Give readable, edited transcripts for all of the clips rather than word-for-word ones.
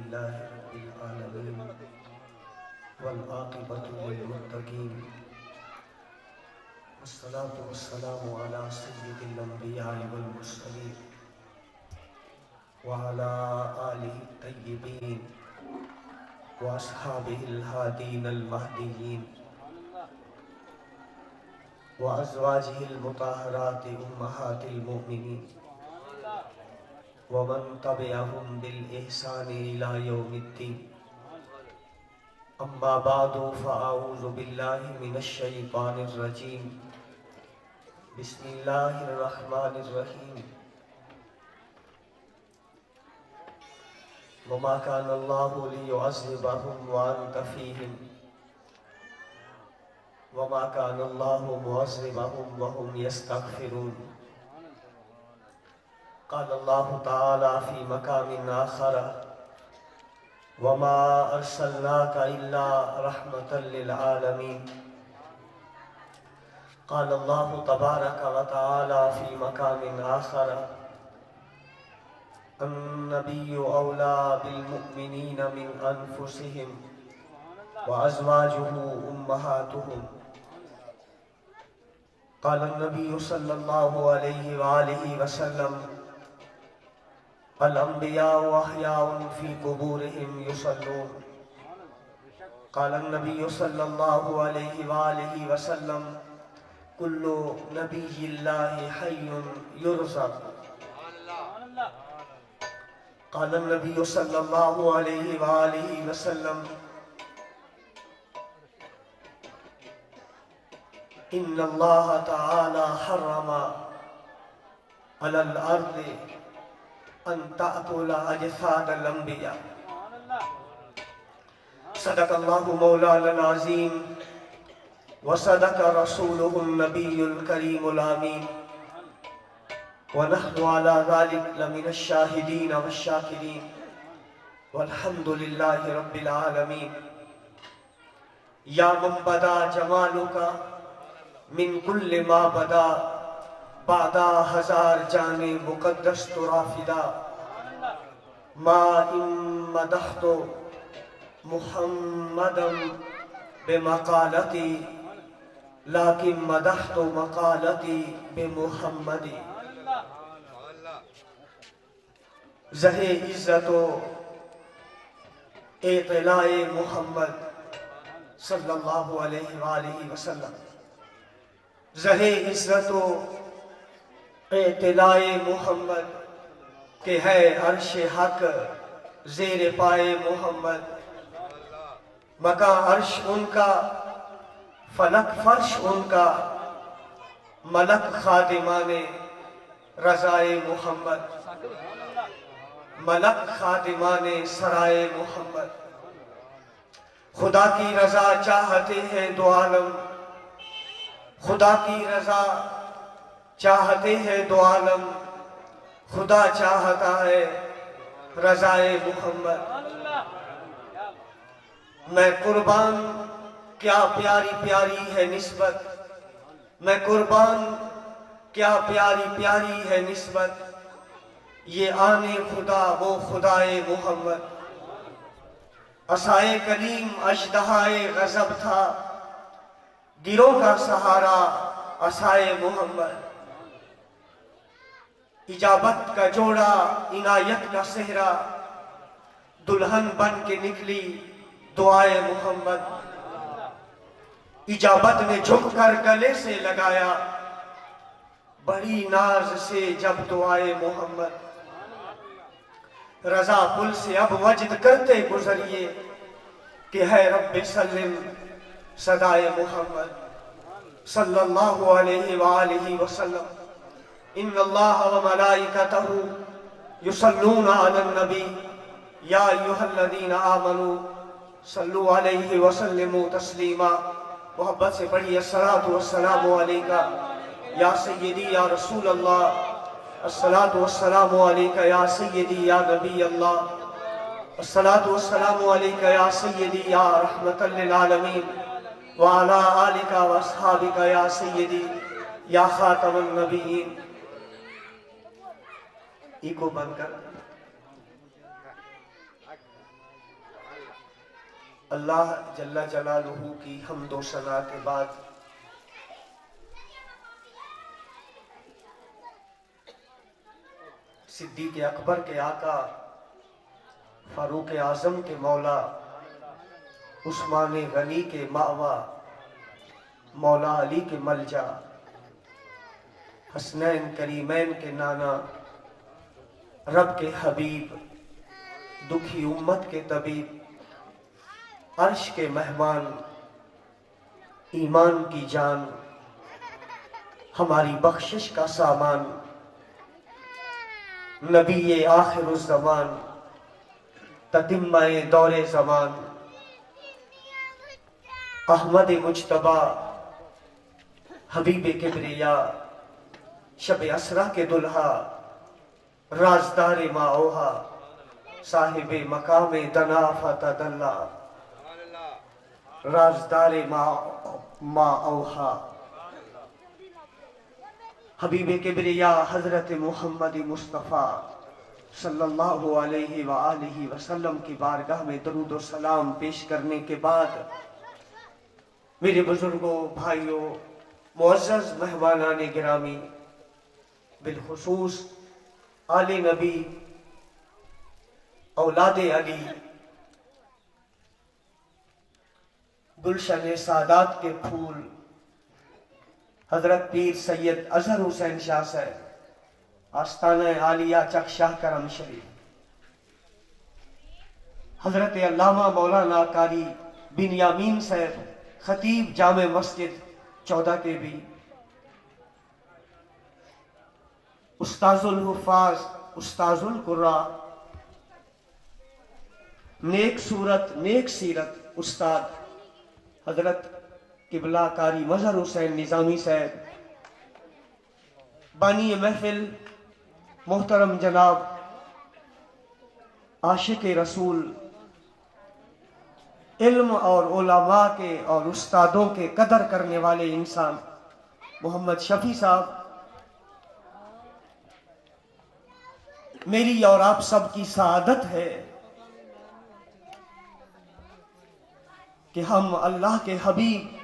لله رب العالمين والعاقبة للمتقين والصلاة والسلام على سيد الأنبياء والمرسلين وعلى آله الطيبين وأصحابه الهادين المهديين وأزواجه المطهرات أمهات المؤمنين ومن تبعهم بالإحسان إلى يوم الدين أما بعد فأعوذ بالله من الشيطان الرجيم بسم الله الرحمن الرحيم وما كان الله ليعذبهم وأنت فيهم وما كان الله معذبهم وهم يستغفرون قال الله تعالى في مقام آخر وما أرسلناك إلا رحمة للعالمين قال الله تبارك وتعالى في مقام آخر النبي أولى بالمؤمنين من أنفسهم وأزواجه أمهاتهم قال النبي صلى الله عليه وآله وسلم الأنبياء أحياء في قبورهم يصلون قال النبي صلى الله عليه وآله وسلم كل نبي الله حي يرزق قال النبي صلى الله عليه وآله وسلم إن الله تعالى حرم على الأرض أن تأكل أجساد الأنبياء صدق الله مولانا العظيم وصدق رسوله النبي الكريم الأمين ونحن على ذلك لمن الشاهدين والشاكرين والحمد لله رب العالمين يا من بدا جمالك من كل ما بدا بعد ہزار جان مقدس ترافدا ما ان مدحت محمدا بمقالتی لیکن مدحت مقالتی بمحمد زہ عزت و اطلاع محمد صلی اللہ علیہ وآلہ وسلم زہ عزت و اطلاع محمد کہ ہے عرش حق زیر پائے محمد مکان عرش ان کا فلک فرش ان کا ملک خادمان رضائے محمد ملک خادمان سرائے محمد خدا کی رضا چاہتے ہیں دو عالم خدا کی رضا چاہتے ہیں دو عالم خدا چاہتا ہے رضائے محمد میں قربان کیا پیاری پیاری ہے نسبت میں قربان کیا پیاری پیاری ہے نسبت یہ آنے خدا وہ خدائے محمد عصائے کلیم اژدہائے غضب تھا گروہ کا سہارا عصائے محمد اجابت کا جوڑا عنایت کا صحرا دلہن بن کے نکلی دعائے محمد اجابت نے جھک کر گلے سے لگایا بڑی ناز سے جب دعائے محمد رضا پل سے اب وجد کرتے گزریے کہ ہے رب سلم صدائے محمد صلی اللہ علیہ وآلہ وسلم ان اللہ وملائکتہ یصلون علی النبی یا ایہا الذین آمنوا صلو علیہ وسلموا تسلیما محبت سے پڑھی الصلاۃ والسلام علیکہ یا سیدی یا رسول اللہ الصلاۃ والسلام علیکہ یا سیدی یا نبی اللہ الصلاۃ والسلام علیکہ یا سیدی یا رحمت للعالمین وعلا آلکہ واصحابکہ یا سیدی یا خاتم النبیین ایکو بند کر اللہ جل جلالہ کی حمد و ثنا کے بعد صدیق اکبر کے آقا، فاروق اعظم کے مولا، عثمان غنی کے ماوا، مولا علی کے ملجا، حسنین کریمین کے نانا، رب کے حبیب، دکھی امت کے طبیب، عرش کے مہمان، ایمان کی جان، ہماری بخشش کا سامان، نبی آخر الزمان، تتمہ دور زمان، احمد مجتبی، حبیب کبریا، شب اسرا کے دلہا، رازدار ما اوہا، صاحب مقام دنا فتدلا، رازدار ما اوہا، حبیب کبریا حضرت محمد مصطفیٰ صلی اللہ علیہ وآلہ وسلم کی بارگاہ میں درود و سلام پیش کرنے کے بعد، میرے بزرگوں، بھائیوں، معزز مہمانان گرامی، بالخصوص آل نبی، اولاد علی، گلشن سعادات کے پھول، حضرت پیر سید اظہر حسین شاہ صاحب، آستانہ عالیہ چک شاہ کرم شریف، حضرت علامہ مولانا قاری بنیامین صاحب، خطیب جامع مسجد 14 کے بھی، استاذ الحفاظ، استاذ القراء، نیک صورت نیک سیرت استاد حضرت قبلہ قاری مظہر حسین نظامی صاحب، بانی محفل محترم جناب عاشق رسول، علم اور علماء کے اور استادوں کے قدر کرنے والے انسان محمد شفیع صاحب، میری اور آپ سب کی سعادت ہے کہ ہم اللہ کے حبیب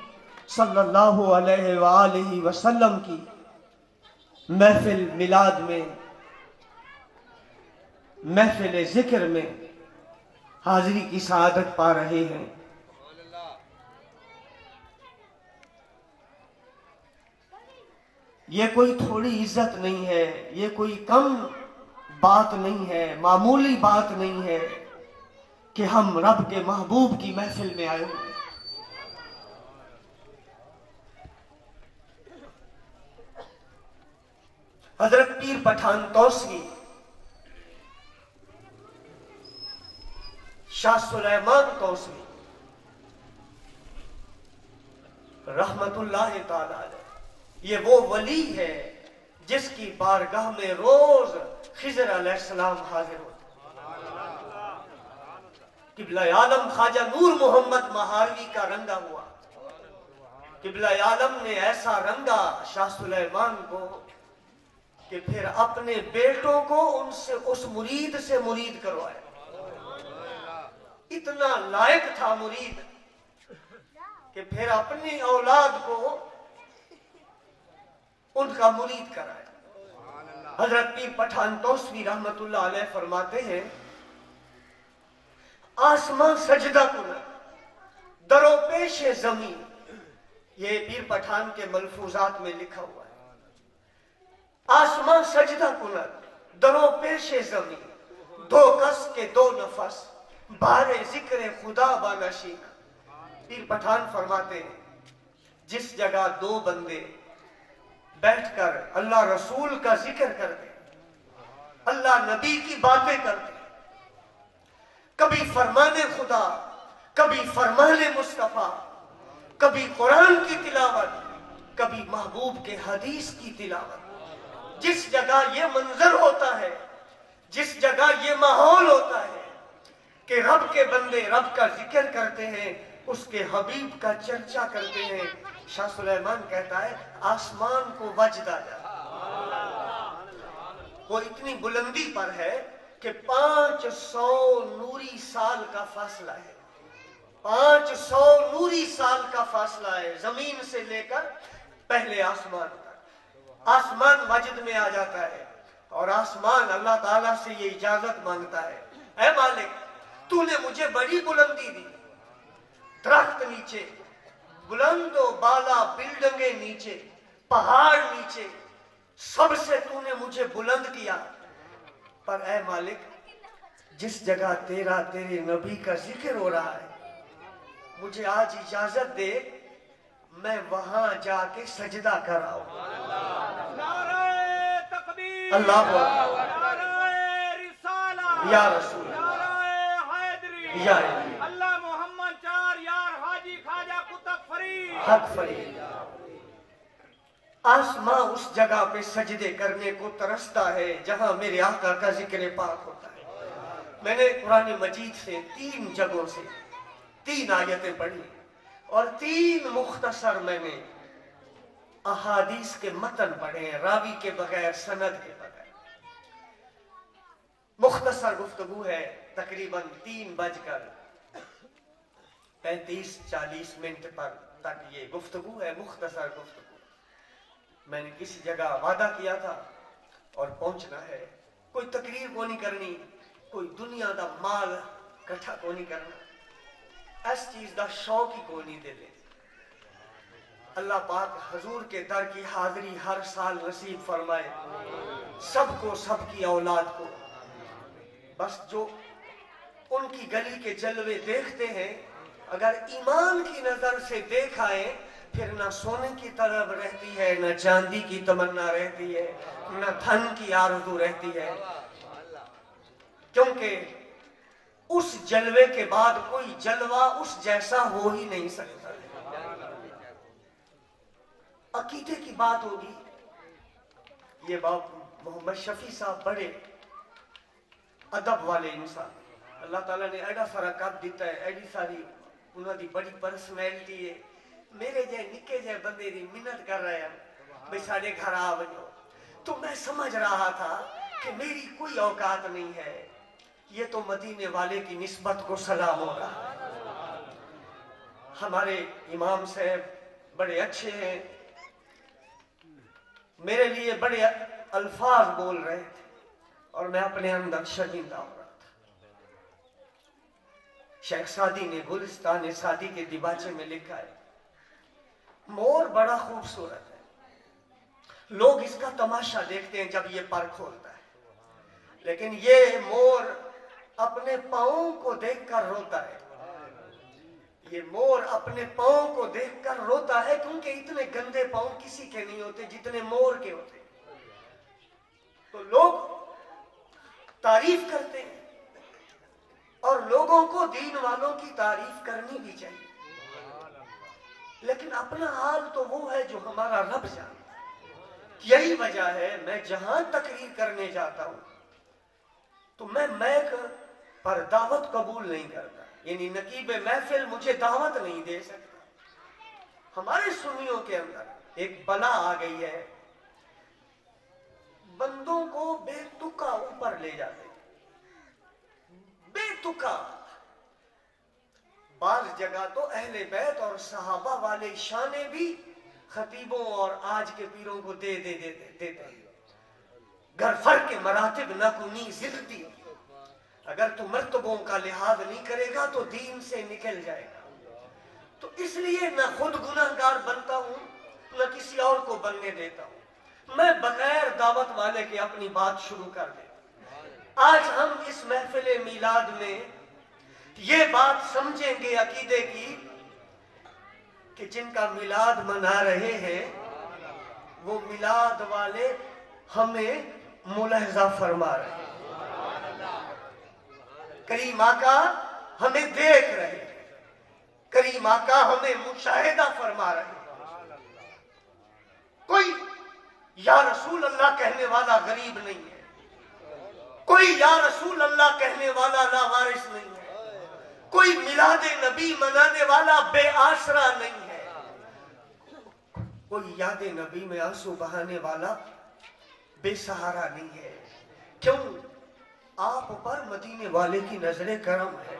صلی اللہ علیہ وآلہ وسلم کی محفل میلاد میں، محفل ذکر میں حاضری کی سعادت پا رہے ہیں۔ یہ کوئی تھوڑی عزت نہیں ہے، یہ کوئی کم بات نہیں ہے، معمولی بات نہیں ہے کہ ہم رب کے محبوب کی محفل میں آئے ہوئے۔ حضرت پیر پٹھان توسوی، شاہ سلیمان توسوی رحمت اللہ تعالی علیہ، یہ وہ ولی ہے جس کی بارگاہ میں روز خضر علیہ السلام حاضر ہوتے۔ قبلہ عالم خواجہ نور محمد مہاروی کا رنگا ہوا، قبلہ عالم نے ایسا رنگا شاہ سلیمان کو کہ پھر اپنے بیٹوں کو ان سے اس مرید سے مرید کروایا۔ اتنا لائق تھا مرید کہ پھر اپنی اولاد کو ان کا مرید کرایا۔ حضرت پیر پٹھان توسوی رحمت اللہ علیہ فرماتے ہیں، آسمان سجدہ کند درو پیش زمین، یہ پیر پٹھان کے ملفوظات میں لکھا ہوا ہے، آسمان سجدہ کند درو پیش زمین، دو کس کے دو نفس بار ذکر خدا بانشین۔ پیر پٹھان فرماتے ہیں جس جگہ دو بندے بیٹھ کر اللہ رسول کا ذکر کرتے، اللہ نبی کی باتیں کرتے، کبھی فرمان خدا، کبھی فرمان مصطفیٰ، کبھی قرآن کی تلاوت، کبھی محبوب کے حدیث کی تلاوت، جس جگہ یہ منظر ہوتا ہے، جس جگہ یہ ماحول ہوتا ہے کہ رب کے بندے رب کا ذکر کرتے ہیں، اس کے حبیب کا چرچا کرتے ہیں، شاہ سلیمان کہتا ہے آسمان کو وجد آ جاتا، وہ اتنی بلندی پر ہے کہ 500 نوری سال کا فاصلہ ہے۔ 500 نوری سال کا فاصلہ ہے زمین سے لے کر پہلے آسمان تک. آسمان وجد میں آ جاتا ہے اور آسمان اللہ تعالیٰ سے یہ اجازت مانگتا ہے, اے مالک تو نے مجھے بڑی بلندی دی, درخت نیچے, بلند و بالا بلڈنگیں نیچے, پہاڑ نیچے, سب سے تو نے مجھے بلند کیا, پر اے مالک جس جگہ تیرے نبی کا ذکر ہو رہا ہے مجھے آج اجازت دے میں وہاں جا کے سجدہ کراؤں. نعرہ تکبیر, اللہ اکبر, نعرہ رسالہ, یا رسول نعرہ حیدری, یا علی, اللہ محمد چار یار حاجی خواجہ کتب فرید, حق فرید. آسماں اس جگہ پہ سجدے کرنے کو ترستا ہے جہاں میرے آقا کا ذکر پاک ہوتا ہے. میں نے قرآن مجید سے 3 جگہوں سے 3 آیتیں پڑھی اور 3 مختصر میں نے احادیث کے متن پڑھے ہیں, راوی کے بغیر, سند کے بغیر. مختصر گفتگو ہے, تقریباً 3:35-40 پر تک یہ گفتگو ہے, مختصر گفتگو. میں نے کسی جگہ وعدہ کیا تھا اور پہنچنا ہے, کوئی تقریر کو نہیں کرنی, کوئی دنیا دا مال کٹھا کو نہیں کرنا, اس چیز دا شوق ہی کو نہیں دے دے. اللہ پاک حضور کے در کی حاضری ہر سال نصیب فرمائے سب کو, سب کی اولاد کو. بس جو ان کی گلی کے جلوے دیکھتے ہیں اگر ایمان کی نظر سے دیکھ آئے پھر نہ سونے کی طلب رہتی ہے, نہ چاندی کی تمنا رہتی ہے, نہ دھن کی آرزو رہتی ہے, کیونکہ اس جلوے کے بعد کوئی جلوہ اس جیسا ہو ہی نہیں سکتا. عقیدے کی بات ہوگی. یہ بات محمد شفیع صاحب بڑے ادب والے انسان, اللہ تعالیٰ نے ایڈا سارا کب دیتا ہے, ایڈی ساری انہوں دی بڑی پرسنیلٹی ہے. میرے جے نکے جے بندے دی منت کر رہے ہیں بھئی ساڑے گھر آ بنو, تو میں سمجھ رہا تھا کہ میری کوئی اوقات نہیں ہے, یہ تو مدینے والے کی نسبت کو سلام ہو رہا ہے. ہمارے امام صاحب بڑے اچھے ہیں, میرے لیے بڑے الفاظ بول رہے تھے اور میں اپنے اندر شرمندہ ہو رہا تھا. شیخ سعدی نے گلستان سعدی کے دیباچے میں لکھا ہے, مور بڑا خوبصورت ہے, لوگ اس کا تماشا دیکھتے ہیں جب یہ پر کھولتا ہے, لیکن یہ مور اپنے پاؤں کو دیکھ کر روتا ہے. یہ مور اپنے پاؤں کو دیکھ کر روتا ہے کیونکہ اتنے گندے پاؤں کسی کے نہیں ہوتے جتنے مور کے ہوتے. تو لوگ تعریف کرتے ہیں اور لوگوں کو دین والوں کی تعریف کرنی بھی چاہیے, لیکن اپنا حال تو وہ ہے جو ہمارا رب جانتا ہے. یہی وجہ ہے میں جہاں تقریر کرنے جاتا ہوں تو میں میک پر دعوت قبول نہیں کرتا, یعنی نقیب محفل مجھے دعوت نہیں دے سکتا. ہمارے سنیوں کے اندر ایک بلا آ گئی ہے, بندوں کو بے تکا اوپر لے جاتے, بے تکا. بعض جگہ تو اہل بیت اور صحابہ والے شانے بھی خطیبوں اور آج کے پیروں کو دے دیتے ہیں. گر فرق کے مراتب نہ کنی زلتی, اگر تو مرتبوں کا لحاظ نہیں کرے گا تو دین سے نکل جائے گا. تو اس لیے نہ خود گناہگار بنتا ہوں نہ کسی اور کو بننے دیتا ہوں, میں بغیر دعوت والے کے اپنی بات شروع کر دیں. آج ہم اس محفل میلاد میں یہ بات سمجھیں گے عقیدے کی کہ جن کا میلاد منا رہے ہیں وہ میلاد والے ہمیں ملاحظہ فرما رہے ہیں, کریم آقا ہمیں دیکھ رہے ہیں, کریم آقا ہمیں مشاہدہ فرما رہے ہیں. کوئی یا رسول اللہ کہنے والا غریب نہیں ہے, کوئی یا رسول اللہ کہنے والا لاوارث نہیں ہے, کوئی میلاد نبی منانے والا بے آسرا نہیں ہے, کوئی یاد نبی میں آنسو بہانے والا بے سہارا نہیں ہے. کیوں؟ آپ پر مدینے والے کی نظر کرم ہے.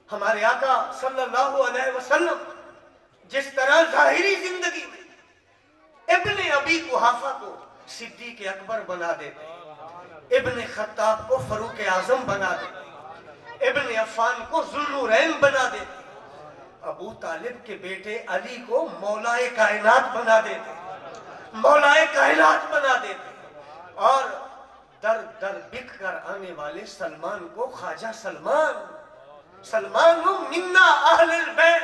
ہمارے آقا صلی اللہ علیہ وسلم جس طرح ظاہری زندگی میں ابن ابی قحافہ کو صدیق اکبر بنا دیتے، ابن خطاب کو فاروق اعظم بنا دیتے، ابن عفان کو ذوالنورین بنا دیتے، ابو طالب کے بیٹے علی کو مولائے کائنات بنا دیتے، مولائے کائنات بنا دیتے، اور در در بک کر آنے والے سلمان کو خواجہ سلمان منا اہل البیت،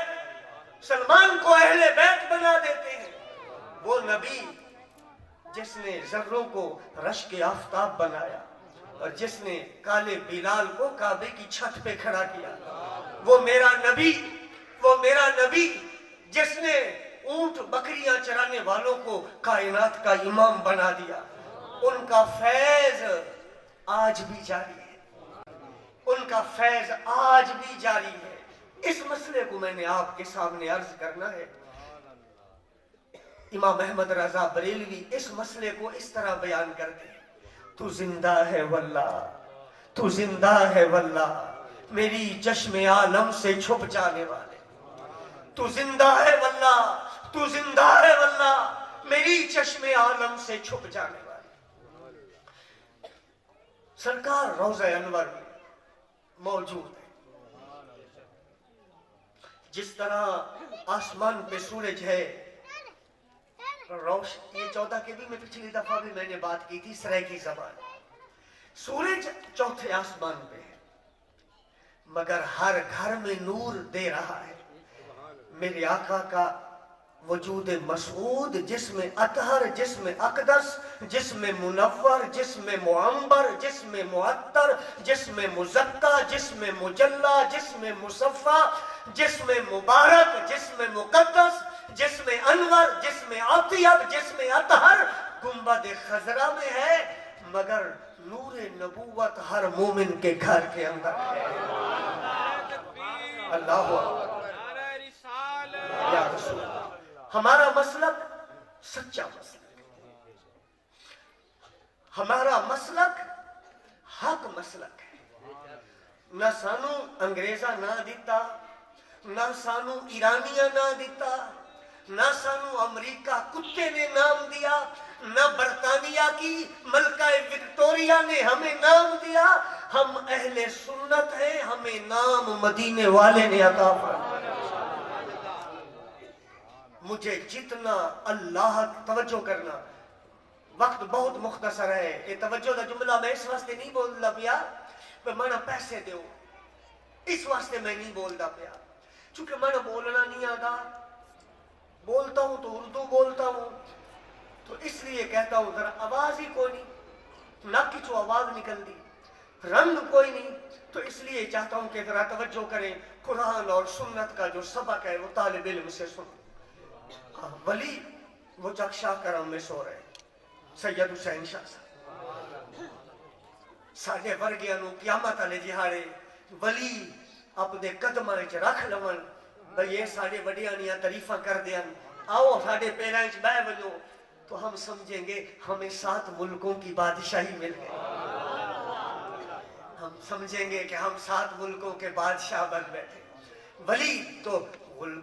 سلمان کو اہل بیت بنا دیتے ہیں۔ وہ نبی جس نے ذروں کو رشک آفتاب بنایا اور جس نے کالے بلال کو کعبے کی چھت پہ کھڑا کیا، وہ میرا نبی جس نے اونٹ بکریاں چرانے والوں کو کائنات کا امام بنا دیا، ان کا فیض آج بھی جاری ہے، ان کا فیض آج بھی جاری ہے۔ اس مسئلے کو میں نے آپ کے سامنے عرض کرنا ہے۔ امام احمد رضا بریلوی اس مسئلے کو اس طرح بیان کرتے ہیں: تو زندہ ہے واللہ، تو زندہ ہے واللہ، میری چشم عالم سے چھپ جانے والے، تو زندہ ہے واللہ، تو زندہ ہے واللہ، میری چشم عالم سے چھپ جانے والے۔ سرکار روضہ انور میں موجود ہے۔ جس طرح آسمان پہ سورج ہے، یہ 14 کے بھی میں پچھلی دفعہ بھی میں نے بات کی تھی، سرے کی زبان، سورج چوتھے آسمان پہ ہے مگر ہر گھر میں نور دے رہا ہے۔ میرے آقا کا وجود مسعود، جس میں اطہر، جس میں اقدس، جس میں منور، جس میں معمبر، جس میں معطر، جس میں مزکا، جس میں مجلہ، جس میں مصفہ، جس میں مبارک، جس میں مقدس، جس میں انور، جس میں اطیب، جس میں اطہر، گنبد خضرا میں ہے، مگر نور نبوت ہر مومن کے گھر کے اندر ہے۔ اللہ اکبر، یا رسول اللہ۔ ہمارا مسلک سچا مسلک، ہمارا مسلک حق مسلک ہے۔ نہ سانو انگریزا نہ دیتا، نہ سانو ایرانیہ نہ دیتا، نہ سانو امریکہ کتے نے نام دیا، نہ برطانیہ کی ملکہ وکٹوریا نے ہمیں نام دیا، ہم اہل سنت ہیں، ہمیں نام مدینے والے نے عطا فرمایا۔ مجھے جتنا اللہ توجہ کرنا، وقت بہت مختصر ہے، یہ توجہ دا جملہ میں اس واسطے نہیں بولتا پیا کہ مانا پیسے دیو، اس واسطے میں نہیں بولتا پیا، چونکہ مانا بولنا نہیں آتا، بولتا ہوں تو اردو بولتا ہوں، تو اس لیے کہتا ہوں ذرا آواز ہی کوئی نہیں، نہ کچھ آواز نکل دی، رنگ کوئی نہیں، تو اس لیے چاہتا ہوں کہ ذرا توجہ کریں، قرآن اور سنت کا جو سبق ہے وہ طالب علم سے سنیں۔ ولی وہ چکشا کرم میں سو رہے، سید حسین شاہ صاحب ساڈے ورگیاں نو قیامت والے دہاڑے ولی اپنے قدماں وچ رکھ لون، بھئی یہ ساڈے وڈیاں دیاں تعریفاں کر دیان، آؤ ساڈے پیراں وچ بیٹھ وجو، تو ہم سمجھیں گے ہمیں 7 ملکوں کی بادشاہی مل گئی، ہم سمجھیں گے کہ ہم 7 ملکوں کے بادشاہ بن بیٹھے۔ ولی تو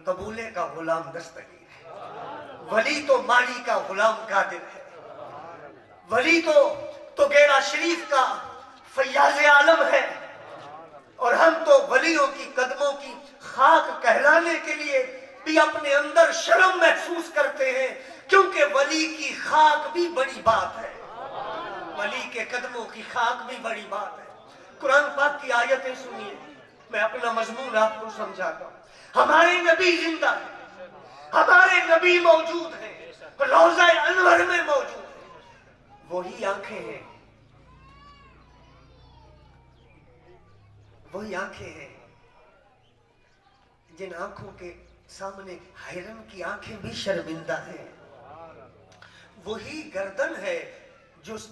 قبولے کا غلام دستگیر ہے، ولی تو مالی کا غلام قادر ہے، ولی تو گیرا شریف کا فیاض عالم ہے، اور ہم تو ولیوں کی قدموں کی خاک کہلانے کے لیے بھی اپنے اندر شرم محسوس کرتے ہیں، کیونکہ ولی کی خاک بھی بڑی بات ہے، ولی کے قدموں کی خاک بھی بڑی بات ہے۔ قرآن پاک کی آیتیں سنیے، میں اپنا مضمون آپ کو سمجھاتا ہوں۔ ہمارے نبی زندہ ہیں، ہمارے نبی موجود ہیں، روضہ انور میں موجود ہیں، وہی آنکھیں ہیں، وہی آنکھیں ہیں جن آنکھوں کے سامنے حیرن کی آنکھیں بھی شرمندہ ہیں، وہی گردن ہے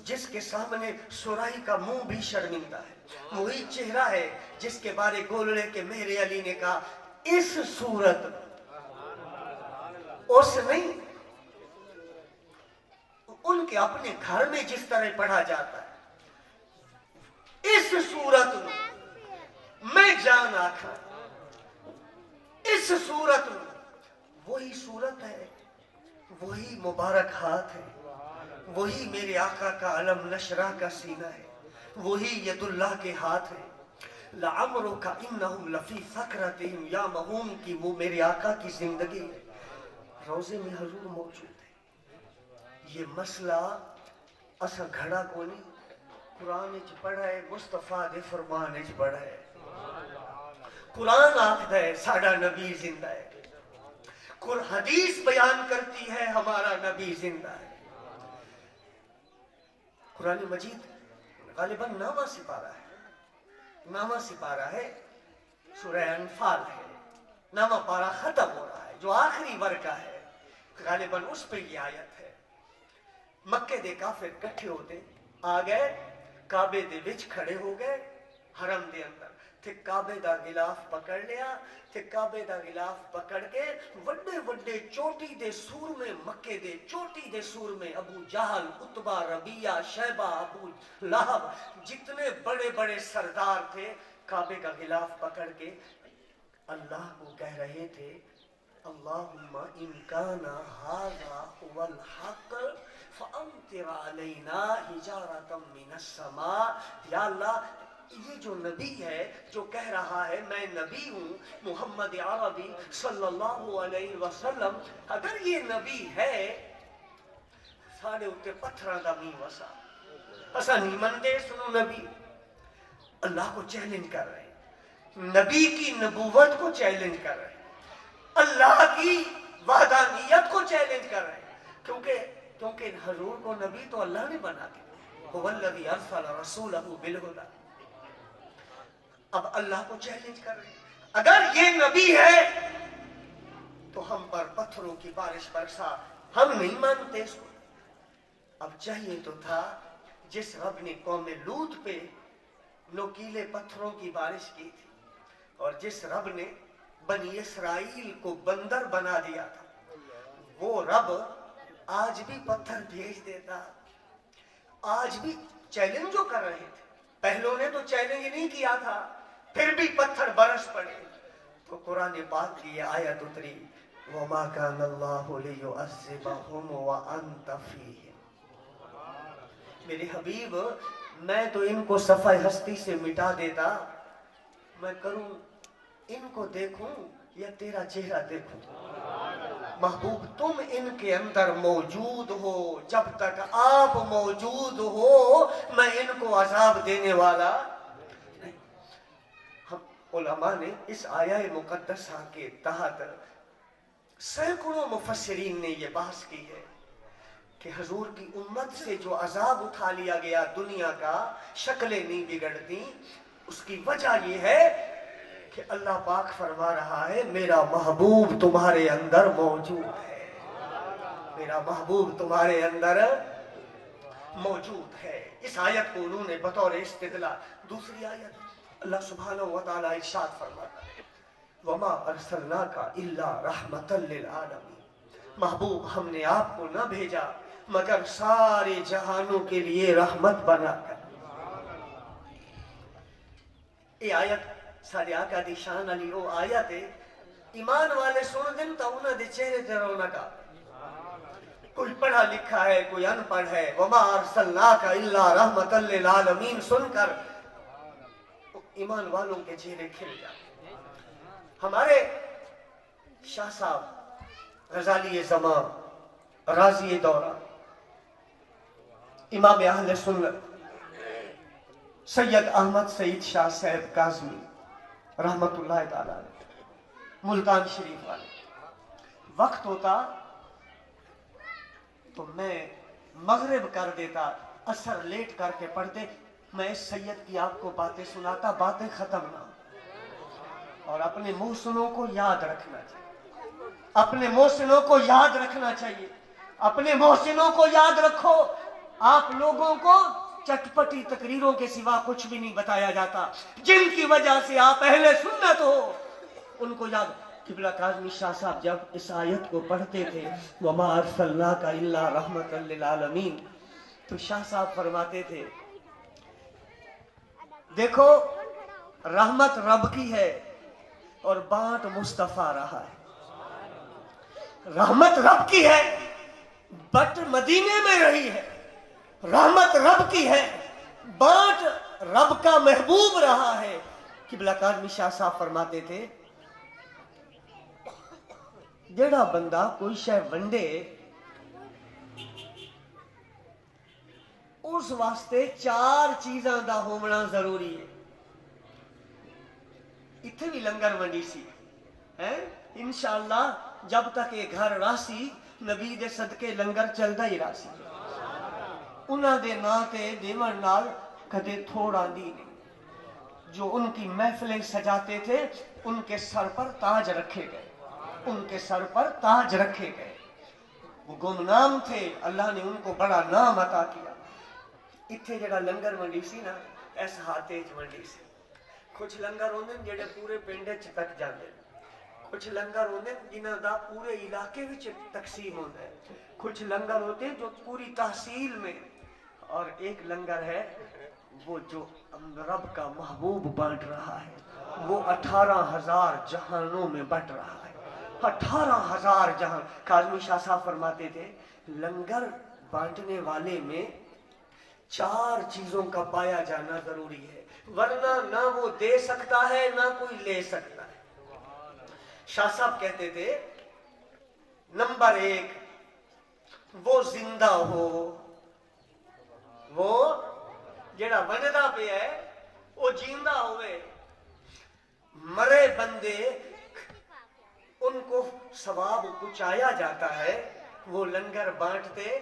جس کے سامنے سرائی کا منہ بھی شرمندہ ہے، وہی چہرہ ہے جس کے بارے گولڑے کے مہر علی نے کہا اس صورت اس نہیں، ان کے اپنے گھر میں جس طرح پڑھا جاتا ہے، اس صورت میں جان آکھا اس صورت میں وہی صورت ہے، وہی مبارک ہاتھ ہے، وہی میرے آقا کا علم نشرہ کا سینہ ہے، وہی ید اللہ کے ہاتھ ہے۔ لعمرک انہم لفی سکرتہم یعمہون کی وہ میرے آقا کی زندگی ہے، روزے میں حضور موجود ہے۔ یہ مسئلہ اسا گھڑا کو نہیں، قرآن اچ پڑھا ہے، مصطفیٰ دے فرمان اچ پڑھا ہے۔ قرآن آخدہ ہے ساڑھا نبی زندہ ہے، حدیث بیان کرتی ہے ہمارا نبی زندہ ہے۔ قرآن مجید غالباً نامہ سپارہ ہے، نامہ سپارہ ہے، سورہ انفال ہے، نامہ پارہ ختم ہو رہا ہے، جو آخری ورقہ ہے، غالباً اس پہ یہ آیت ہے۔ مکے دے کافر کٹھے ہوتے آ گئے، کعبے دے وچ کھڑے ہو گئے، حرم دے اندر تھے، کعبے دا غلاف پکڑ لیا، تھے کعبے دا غلاف پکڑ کے وڈے وڈے چوٹی دے سور میں، مکے دے چوٹی دے سور میں ابو جہل، عتبہ، ربیہ، شیبہ، ابو لہب، جتنے بڑے بڑے سردار تھے، کعبے کا غلاف پکڑ کے اللہ کو کہہ رہے تھے اللہم ان کان ھذا ھو الحق فامطر علینا حجارۃ من السماء۔ یا اللہ یہ جو نبی ہے جو کہہ رہا ہے میں نبی ہوں، محمد عربی صلی اللہ علیہ وسلم، اگر یہ نبی ہے ساڑھے اتے پتھراں دا می وسا، اسا نہیں مندے سنو نبی۔ اللہ کو چیلنج کر رہے ہیں، نبی کی نبوت کو چیلنج کر رہے ہیں، اللہ کی وحدانیت کو چیلنج کر رہے ہیں، کیونکہ حضور کو نبی تو اللہ نے بنا دیا، هو الذی ارسل رسولہ بالہدی۔ اب اللہ کو چیلنج کر رہے ہیں اگر یہ نبی ہے تو ہم پر پتھروں کی بارش برسا، ہم نہیں مانتے اس کو۔ اب چاہیے تو تھا جس رب نے قوم لوط پہ نوکیلے پتھروں کی بارش کی تھی، اور جس رب نے بنی اسرائیل کو بندر بنا دیا تھا، وہ رب آج بھی پتھر بھیج دیتا۔ آج بھی چیلنج جو کر رہے تھے، پہلوں نے تو چیلنج نہیں کیا تھا، پھر بھی پتھر برس پڑے، تو قرآن پاک کی یہ آیت اتری وَمَا كَانَ اللَّهُ لِيُعَذِّبَهُمْ وَأَنْتَ فِيهِمْ۔ میرے حبیب میں تو ان کو صفحہ ہستی سے مٹا دیتا، میں کروں ان کو دیکھوں یا تیرا چہرہ دیکھوں۔ محبوب تم ان کے اندر موجود ہو، جب تک آپ موجود ہو میں ان کو عذاب دینے والا نہیں۔ علماء نے اس آیہ مقدسہ کے تحت سینکڑوں مفسرین نے یہ بحث کی ہے کہ حضور کی امت سے جو عذاب اٹھا لیا گیا دنیا کا، شکلیں نہیں بگڑتی، اس کی وجہ یہ ہے کہ اللہ پاک فرما رہا ہے میرا محبوب تمہارے اندر موجود ہے، میرا محبوب تمہارے اندر موجود ہے۔ اس آیت کو انہوں نے بطور استدلال، دوسری آیت اللہ سبحانہ وتعالی ارشاد فرماتا ہے وَمَا أَرْسَلْنَاكَ إِلَّا رَحْمَةً لِلْعَالَمِينَ، محبوب ہم نے آپ کو نہ بھیجا مگر سارے جہانوں کے لیے رحمت بنا کر۔ یہ آیت سارے آقا دی شان علی او آیت ہے، ایمان والے سن دن تو انہوں دے چہرے تے رونق آ، کوئی پڑھا لکھا ہے کوئی ان پڑھ ہے، وَمَا أَرْسَلْنَاكَ إِلَّا رَحْمَةً لِلْعَالَمِينَ سن کر ایمان والوں کے چہرے کھل جاتے۔ ہمارے شاہ صاحب غزالی زمان، راضی دورہ، امام اہل سنت سید احمد سعید شاہ صاحب کاظمی رحمت اللہ تعالیٰ ملتان شریف والے، وقت ہوتا تو میں مغرب کر دیتا، عصر لیٹ کر کے پڑھتے، میں اس سید کی آپ کو باتیں سناتا، باتیں ختم نہ ہو۔ اور اپنے محسنوں کو یاد رکھنا چاہیے، اپنے محسنوں کو یاد رکھنا چاہیے، اپنے محسنوں کو یاد رکھو۔ آپ لوگوں کو چٹپٹی تقریروں کے سوا کچھ بھی نہیں بتایا جاتا، جن کی وجہ سے آپ اہل سنت ہو ان کو یاد۔ قبلہ کاظمی شاہ صاحب جب اس آیت کو پڑھتے تھے وَمَا أَرْسَلْنَاكَ إِلَّا رَحْمَةً لِلْعَالَمِينَ، تو شاہ صاحب فرماتے تھے دیکھو رحمت رب کی ہے اور بانٹ مصطفیٰ رہا ہے۔ رحمت رب کی ہے، بٹ مدینے میں رہی ہے۔ رحمت رب کی ہے، بانٹ رب کا محبوب رہا ہے۔ قبلہ کاظمی شاہ صاحب فرماتے تھے جڑا بندہ کوئی شے ونڈے اس واسطے 4 چیزاں دا ہونا ضروری ہے۔ اتھے بھی لنگر ونڈی سی انشاءاللہ جب تک یہ گھر راسی نبی دے صدقے لنگر چلدا ہی راسی۔ انہاں دے نا تے دیون نال کدے تھوڑا دی نہیں۔ جو ان کی محفلیں سجاتے تھے ان کے سر پر تاج رکھے گئے، ان کے سر پر تاج رکھے گئے۔ وہ گمنام تھے، اللہ نے ان کو بڑا نام عطا کیا۔ اتھے جڑا لنگر ونڈی سی نا اس ہاتھے چ ونڈی سی۔ کچھ لنگر ہوندے جڑے پورے پنڈ چ تک جاندے، کچھ لنگر ہوندے جنہاں دا پورے علاقے وچ تقسیم ہوندا ہے، کچھ لنگر ہوتے جو پوری تحصیل میں، اور ایک لنگر ہے وہ جو رب کا محبوب بانٹ رہا ہے، وہ 18,000 جہانوں میں بٹ رہا ہے۔ 18,000 جہان۔ کاظمی شاہ صاحب فرماتے تھے لنگر بانٹنے والے میں 4 چیزوں کا پایا جانا ضروری ہے، ورنہ نہ وہ دے سکتا ہے نہ کوئی لے سکتا ہے۔ شاہ صاحب کہتے تھے نمبر 1 وہ زندہ ہو، وہ جڑا ونڈدا پیا ہے وہ جیندہ ہوئے۔ مرے بندے ان کو ثواب پہنچایا جاتا ہے، وہ لنگر بانٹتے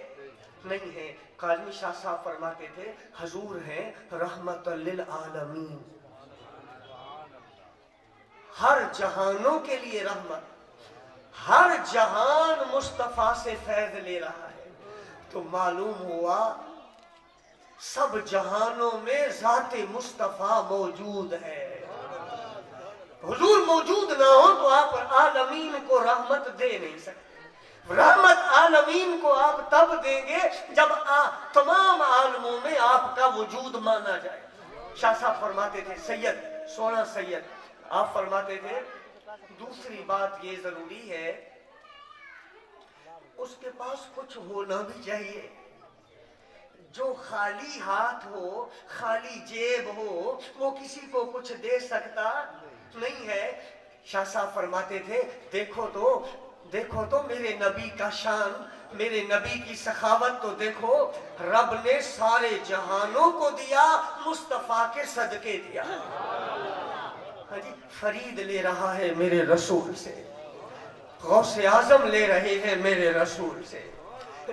نہیں ہیں۔ کاظمی شاہ صاحب فرماتے تھے حضور ہیں رحمت للعالمین، ہر جہانوں کے لیے رحمت، ہر جہان مصطفیٰ سے فیض لے رہا ہے۔ تو معلوم ہوا سب جہانوں میں ذات مصطفیٰ موجود ہے۔ حضور موجود نہ ہو تو آپ عالمین کو رحمت دے نہیں سکتے۔ رحمت عالمین کو آپ تب دیں گے جب تمام عالموں میں آپ کا وجود مانا جائے۔ شاہ صاحب فرماتے تھے سید، سونا سید، آپ فرماتے تھے دوسری بات یہ ضروری ہے اس کے پاس کچھ ہونا بھی چاہیے۔ جو خالی ہاتھ ہو، خالی جیب ہو، وہ کسی کو کچھ دے سکتا نہیں ہے۔ شاہ صاحب فرماتے تھے دیکھو تو میرے نبی کا شان، میرے نبی کی سخاوت تو دیکھو، رب نے سارے جہانوں کو دیا، مصطفیٰ کے صدقے دیا۔ فرید لے رہا ہے میرے رسول سے، غوث اعظم لے رہے ہیں میرے رسول سے،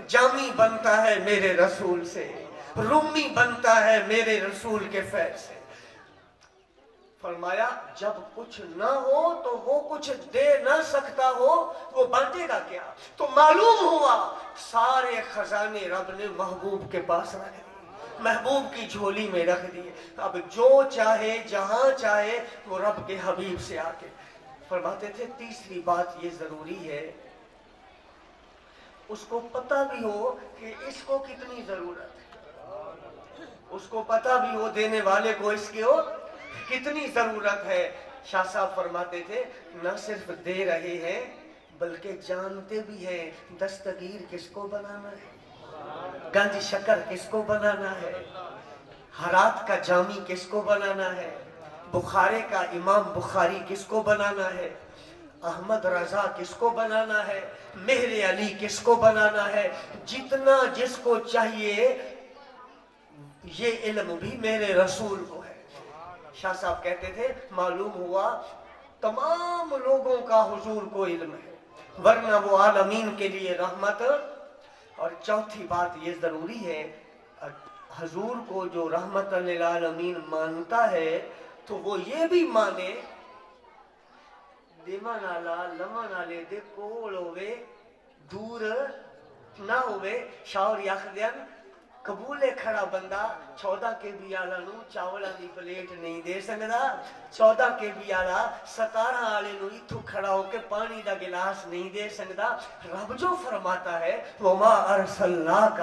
جامی بنتا ہے میرے رسول سے، رومی بنتا ہے میرے رسول کے فیض سے۔ فرمایا جب کچھ نہ ہو تو وہ کچھ دے نہ سکتا ہو وہ بانٹے گا کیا؟ تو معلوم ہوا سارے خزانے رب نے محبوب کے پاس رکھ دیے، محبوب کی جھولی میں رکھ دیے۔ اب جو چاہے جہاں چاہے وہ رب کے حبیب سے آ کے فرماتے تھے تیسری بات یہ ضروری ہے اس کو پتہ بھی ہو کہ اس کو کتنی ضرورت ہے، اس کو پتہ بھی ہو دینے والے کو اس کی ہو کتنی ضرورت ہے۔ شاہ صاحب فرماتے تھے نہ صرف دے رہے ہیں بلکہ جانتے بھی ہیں دستگیر کس کو بنانا ہے، گنج شکر کس کو بنانا ہے، ہرات کا جامی کس کو بنانا ہے، بخارے کا امام بخاری کس کو بنانا ہے، احمد رضا کس کو بنانا ہے، مہر علی کس کو بنانا ہے۔ جتنا جس کو چاہیے یہ علم بھی میرے رسول کو ہے۔ شاہ صاحب کہتے تھے معلوم ہوا تمام لوگوں کا حضور کو علم ہے، ورنہ وہ عالمین کے لیے رحمت۔ اور چوتھی بات یہ ضروری ہے حضور کو جو رحمت للعالمین مانتا ہے تو وہ یہ بھی مانے دیوان آلا لمن آلے دے کول ہوئے دور نہ ہوئے۔ شاور یاخدیان قبولے کھڑا بندہ 14 کے بھی آلہ نو چاولا دی پلیٹ نہیں دے سکتا، 14 کے بھی آلہ 17 آلے نو اتھو کھڑا ہو کے پانی دا گلاس نہیں دے سکتا۔ رب جو فرماتا ہے وَمَا أَرْسَلْنَاكَ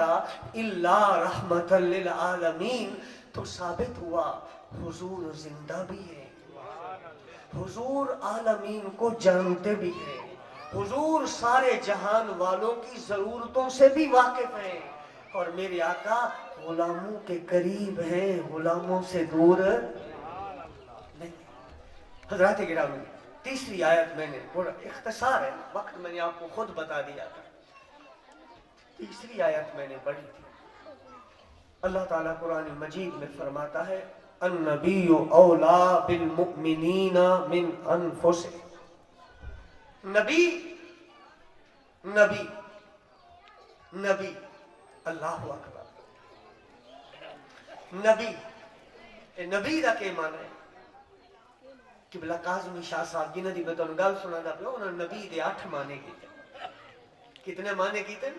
إِلَّا رَحْمَةً لِلْعَالَمِينَ، تو ثابت ہوا حضور زندہ بھی ہے، حضور عالمین کو جانتے بھی ہیں، حضور سارے جہان والوں کی ضرورتوں سے بھی واقف ہیں، اور میرے آقا غلاموں کے قریب ہیں، غلاموں سے دور نہیں۔ حضرات گرامی، تیسری آیت میں نے بڑا اختصار ہے، وقت میں نے آپ کو خود بتا دیا تھا، تیسری آیت میں نے پڑھی تھی۔ اللہ تعالیٰ قرآن مجید میں فرماتا ہے النبی اولا بالمؤمنین من انفسہم، نبی نبی نبی، اللہ اکبر، نبی نبی دا کے معنی ہے؟ قبلہ کاظمی شاہ صاحب جنہ دی میں تو گل سنا دا پہ انہوں نے نبی دے 8 معنی کیتے۔ کتنے معنی کیتے؟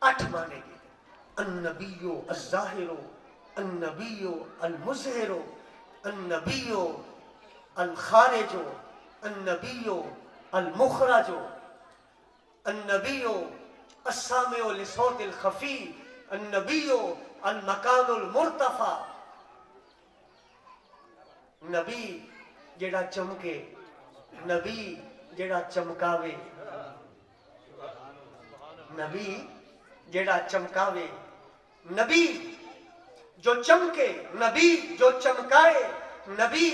8 معنی کیتے۔ النبی الظاہر، النبی المظہر، النبی الخارج، النبی المخرج، النبی السامع لصوت الخفی، النبی المکان المرتفع، نبی جڑا چمکے، نبی جڑا چمکاوے، نبی جڑا چمکاوے، نبی جو چمکے، نبی جو چمکائے، نبی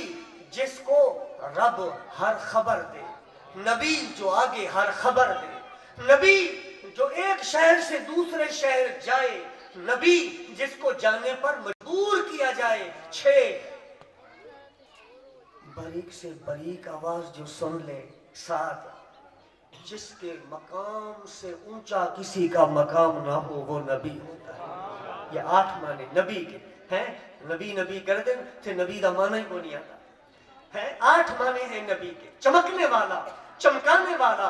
جس کو رب ہر خبر دے، نبی جو آگے ہر خبر دے، نبی جو ایک شہر سے دوسرے شہر جائے، نبی جس کو جانے پر مجبور کیا جائے، 6 باریک سے باریک آواز جو سن لے، 7 جس کے مقام سے اونچا کسی کا مقام نہ ہو وہ نبی ہوتا ہے۔ یہ 8 معنی نبی کے ہیں۔ نبی نبی کر دیں تو نبی دا معنی ہی کو نہیں آتا ہے۔ 8 معنی ہیں نبی کے: چمکنے والا، چمکانے والا،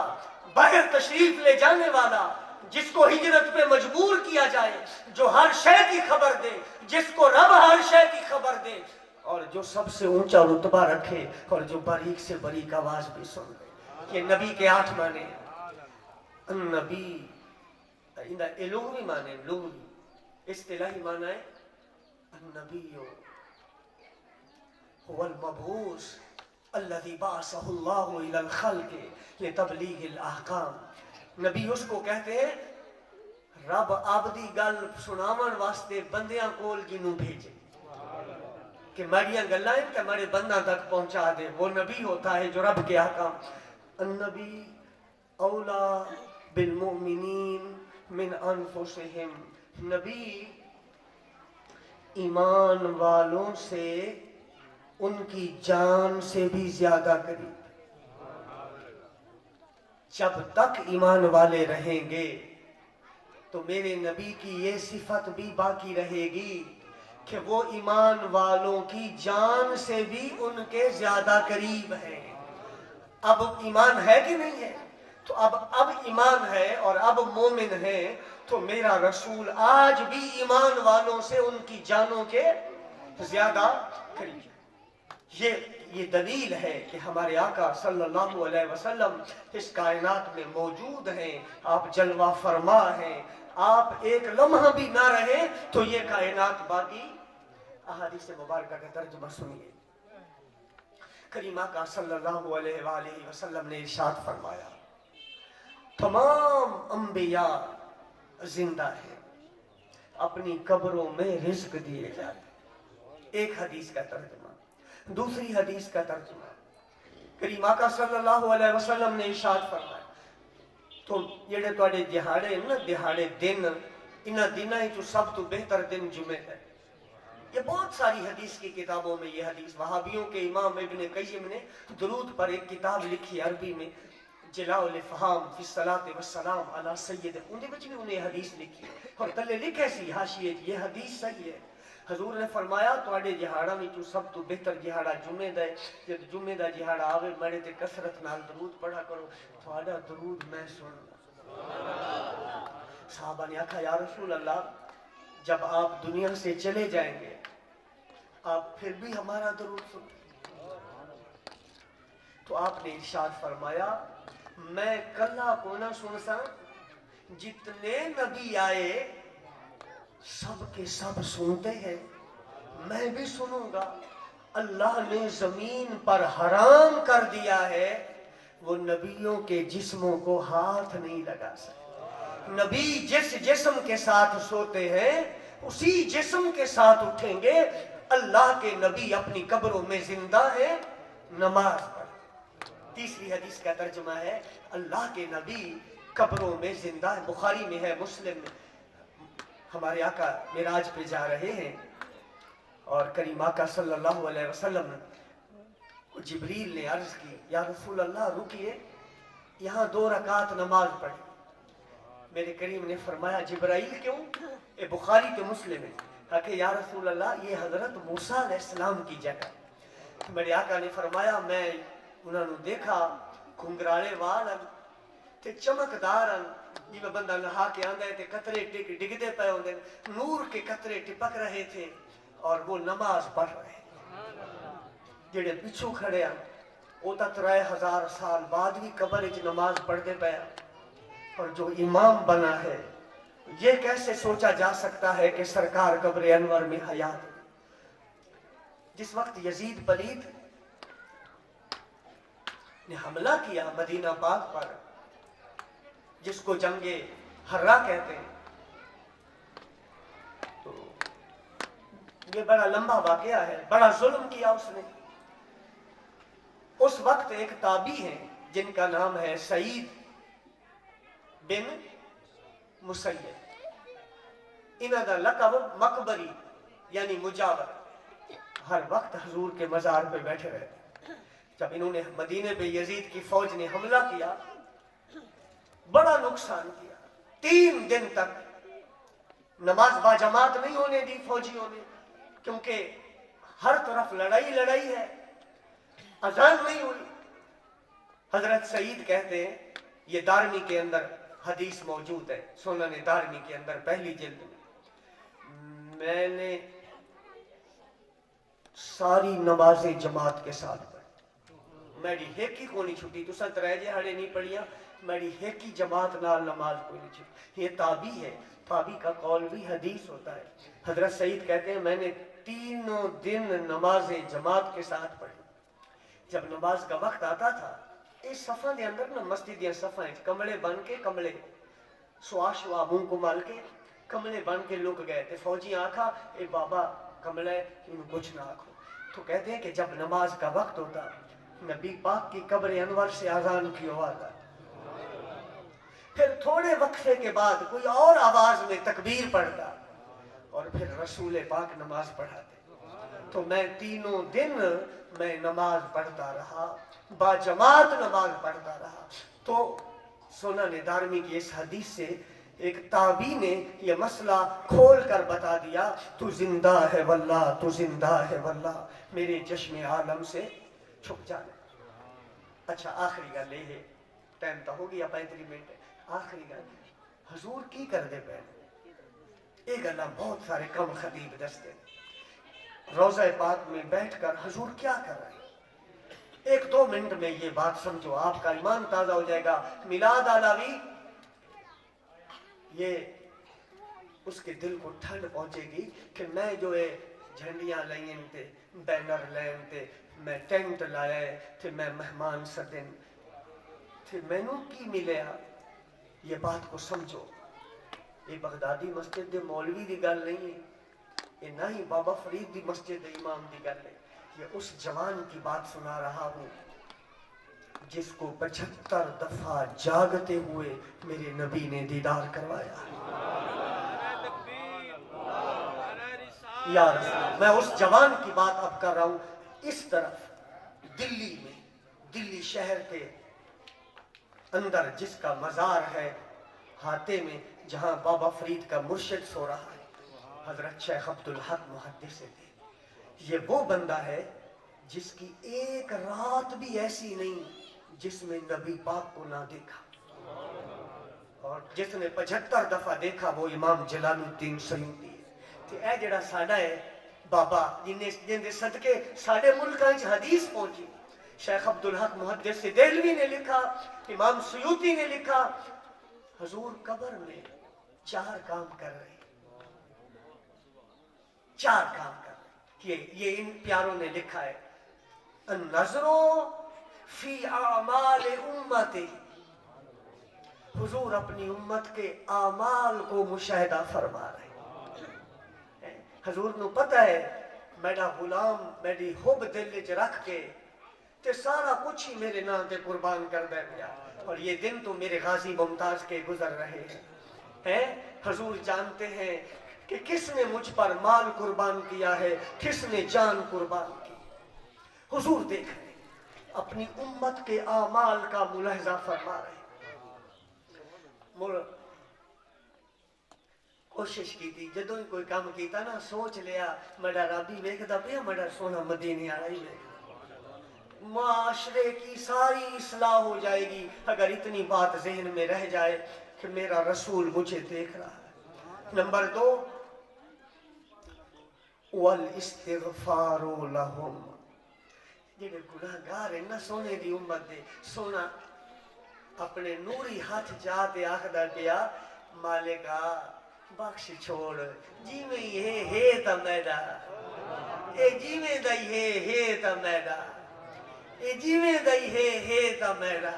باہر تشریف لے جانے والا، جس کو ہجرت پہ مجبور کیا جائے، جو ہر شے کی خبر دے، جس کو رب ہر شے کی خبر دے، اور جو سب سے اونچا رتبہ رکھے، اور جو باریک سے باریک آواز بھی سن لے۔ یہ نبی کے 8 معنی ہیں۔ النبی لغوی معنی، لغوی اصطلاحی معنی ہے النبی هو المبعوث الذي بعثه الله الى الخلق لتبلیغ الاحکام۔ نبی اس کو کہتے ہیں رب آبدی گل سناون واسطے بندیاں کول جنوں بھیجے، کہ میریاں گلاں ہیں کہ ہمارے بندہ تک پہنچا دے، وہ نبی ہوتا ہے جو رب کے احکام۔ النبی اولا بالمؤمنین من انفسہم، نبی ایمان والوں سے ان کی جان سے بھی زیادہ قریب۔ جب تک ایمان والے رہیں گے تو میرے نبی کی یہ صفت بھی باقی رہے گی کہ وہ ایمان والوں کی جان سے بھی ان کے زیادہ قریب ہیں۔ اب ایمان ہے کہ نہیں ہے؟ تو اب ایمان ہے اور اب مومن ہے، تو میرا رسول آج بھی ایمان والوں سے ان کی جانوں کے زیادہ قریب۔ یہ دلیل ہے کہ ہمارے آقا صلی اللہ علیہ وسلم اس کائنات میں موجود ہیں، آپ جلوہ فرما ہیں، آپ ایک لمحہ بھی نہ رہے تو یہ کائنات باقی۔ احادیث مبارکہ کا ترجمہ سنیے۔ کریم آقا صلی اللہ علیہ وآلہ وسلم نے ارشاد فرمایا تمام انبیاء زندہ ہیں، اپنی قبروں میں رزق دیے جاتے ہیں۔ ایک حدیث کا ترجمہ۔ دوسری حدیث کا ترجمہ، کریم آقا صلی اللہ علیہ وسلم نے ارشاد فرمایا تو جڑے تواڈے دہاڑے نا، دہاڑے دن، انہاں دناں وچ سب تو بہتر دن جمعہ ہے۔ یہ بہت ساری حدیث کی کتابوں میں یہ حدیث، وہابیوں کے امام ابن قیم نے درود پر ایک کتاب لکھی عربی میں، جلاء الافہام فی الصلاۃ والسلام علی سید، ان دے وچ بھی انہیں حدیث لکھی اور تلے لکھے سی حاشیے یہ حدیث صحیح ہے۔ حضور نے فرمایا تواڈے جہاڑاں وچوں سب تو بہتر جہاڑا جمعے دا ہے، جب جمعے دا جہاڑا آوے میرے تے کثرت نال درود پڑھا کرو، تواڈا درود میں سننا۔ صحابہ نے کہا یا رسول اللہ جب آپ دنیا سے چلے جائیں گے آپ پھر بھی ہمارا درود سنیں؟ تو آپ نے ارشاد فرمایا میں کلا کو نہ سن سا، جتنے نبی آئے سب کے سب سنتے ہیں، میں بھی سنوں گا۔ اللہ نے زمین پر حرام کر دیا ہے وہ نبیوں کے جسموں کو ہاتھ نہیں لگا سکتے. نبی جس جسم کے ساتھ سوتے ہیں اسی جسم کے ساتھ اٹھیں گے. اللہ کے نبی اپنی قبروں میں زندہ ہے، نماز پڑھ. تیسری حدیث کا ترجمہ ہے اللہ کے نبی قبروں میں زندہ ہے. بخاری میں ہے، مسلم میں. ہمارے آقا معراج پہ جا رہے ہیں اور کریم آقا صلی اللہ علیہ وسلم کو جبریل نے عرض کی یا رسول اللہ رکیے، یہاں 2 رکعت نماز پڑھی. میرے کریم نے فرمایا جبرائیل کیوں؟ اے بخاری کے مسلم ہے کہ یا رسول اللہ یہ حضرت موسیٰ علیہ السلام کی جگہ. میرے آقا نے فرمایا میں انہوں نے دیکھا گھنگرالے وال تے چمکدار جی میں بندہ نہا کے آندا ہے تے قطرے ڈگدے پے ہوندے، نور کے قطرے ٹپک رہے تھے اور وہ نماز پڑھ رہے. جڑے پیچھو کھڑے ہیں وہ تا 3000 سال بعد بھی قبر وچ نماز پڑھتے پے. اور جو امام بنا ہے یہ کیسے سوچا جا سکتا ہے کہ سرکار قبر انور میں حیات. جس وقت یزید پلید نے حملہ کیا مدینہ پاک پر، جس کو جنگ حرہ کہتے ہیں، تو یہ بڑا لمبا واقعہ ہے، بڑا ظلم کیا اس نے. اس وقت ایک تابعی ہیں جن کا نام ہے سعید بن مسیب. انہاں دا لقب مقبری یعنی مجاور. ہر وقت حضور کے مزار پہ بیٹھے رہتے. جب انہوں نے مدینے پہ یزید کی فوج نے حملہ کیا، بڑا نقصان کیا. 3 دن تک نماز با جماعت نہیں ہونے دی فوجیوں نے، کیونکہ ہر طرف لڑائی ہے، اذان نہیں ہوئی. حضرت سعید کہتے ہیں، یہ دارمی کے اندر حدیث موجود ہے، سنن دارمی کے اندر پہلی جلد میں نے ساری نمازیں جماعت کے ساتھ پڑھی. میری ایک ہی کو نہیں چھٹی، تو سن 3 دہاڑے نہیں پڑھیا، میری ایک ہی جماعت نال نماز کو نہیں چھٹی. یہ تابعی ہے، تابعی کا قول بھی حدیث ہوتا ہے. حضرت سعید کہتے ہیں میں نے 3 دن نمازیں جماعت کے ساتھ پڑھی. جب نماز کا وقت آتا تھا اس صفحہ دے اندر نا مسجد دیا صفحہ کملے بن کے، کملے سوا منہ کو مال کے کملے بن کے لک گئے تھے. فوجی آنکھا اے بابا کملے انہوں کچھ نہ آنکھو. تو کہتے ہیں کہ جب نماز کا وقت ہوتا نبی پاک کی قبر انور سے اذان کی آواز آتی، پھر تھوڑے وقفے کے بعد کوئی اور آواز میں تکبیر پڑھتا اور پھر رسول پاک نماز پڑھاتے. تو میں 3 دن میں نماز پڑھتا رہا، با جماعت نماز پڑھتا رہا. تو سنن دارمی کی اس حدیث سے ایک تابعی نے یہ مسئلہ کھول کر بتا دیا، تو زندہ ہے واللہ، تو زندہ ہے واللہ، میرے چشم عالم سے چھپ جانا. اچھا آخری گل یہ ہے، ٹائم تو ہو گیا 35 منٹ. آخری گل حضور کی کر دے پہ یہ گلا بہت سارے کم خطیب دستے. روضہ پاک میں بیٹھ کر حضور کیا کر رہے ہیں؟ 1-2 منٹ میں یہ بات سمجھو، آپ کا ایمان تازہ ہو جائے گا. میلاد علاوی یہ اس کے دل کو ٹھنڈ پہنچے گی کہ میں جو ہے جھنڈیاں لائیں تے، بینر لائیں تے، میں ٹینٹ لائے تھے، میں مہمان سدن تھے، میں نوں کی ملے. یہ بات کو سمجھو. یہ بغدادی مسجد دے مولوی دی گل نہیں ہے، یہ نہ ہی بابا فرید دی مسجد دے امام دی گل ہے. یہ اس جوان کی بات سنا رہا ہوں جس کو 75 دفعہ جاگتے ہوئے میرے نبی نے دیدار کروایا. یا رسول، میں اس جوان کی بات اب کر رہا ہوں. اس طرف دلی میں، دلی شہر کے اندر جس کا مزار ہے ہاتے میں، جہاں بابا فرید کا مرشد سو رہا ہے، حضرت شیخ عبدالحق محدث تھے. یہ وہ بندہ ہے جس کی ایک رات بھی ایسی نہیں جس میں نبی پاک کو نہ دیکھا، اور جس نے 75 دفعہ دیکھا وہ امام جلال الدین سیوطی ہے. کہ اے جڑا ساڈا ہے بابا جن دے صدقے ساڈے ملکاں وچ حدیث پہنچی. شیخ عبدالحق محدث دہلوی نے لکھا، امام سیوطی نے لکھا، حضور قبر میں 4 کام کر رہے، 4 کام کر رہے. کہ یہ ان پیاروں نے لکھا ہے النظروں فی اعمال امتی، حضور اپنی امت کے اعمال کو مشاہدہ فرما رہے ہیں۔ حضور نو پتہ ہے میرا غلام میری حب دل وچ رکھ کے تے سارا کچھ ہی میرے نام تے قربان کر دے گیا، اور یہ دن تو میرے غازی ممتاز کے گزر رہے ہیں۔ حضور جانتے ہیں کہ کس نے مجھ پر مال قربان کیا ہے، کس نے جان قربان کی۔ حضور دیکھ رہے ہیں، اپنی امت کے اعمال کا ملاحظہ فرما رہے ہیں۔ کوشش کی تھی جدوں کوئی کام کیتا نا، سوچ لیا میرا رب ہی ویکھدا پیا، میرا سونا مدینے والا ہی ویکھدا، معاشرے کی ساری اصلاح ہو جائے گی اگر اتنی بات ذہن میں رہ جائے کہ میرا رسول مجھے دیکھ رہا ہے۔ نمبر 2 والاستغفار لهم، جڑے گناہگار ہیں نا سونے دی امت دے، سونا اپنے نوری ہاتھ جا تے آخدا پیا مالکا بخش چھوڑ، جیویں یہ ہے تا میرا، اے جیویں دا ہے تا میرا، اے جیویں دا ہے تا میرا۔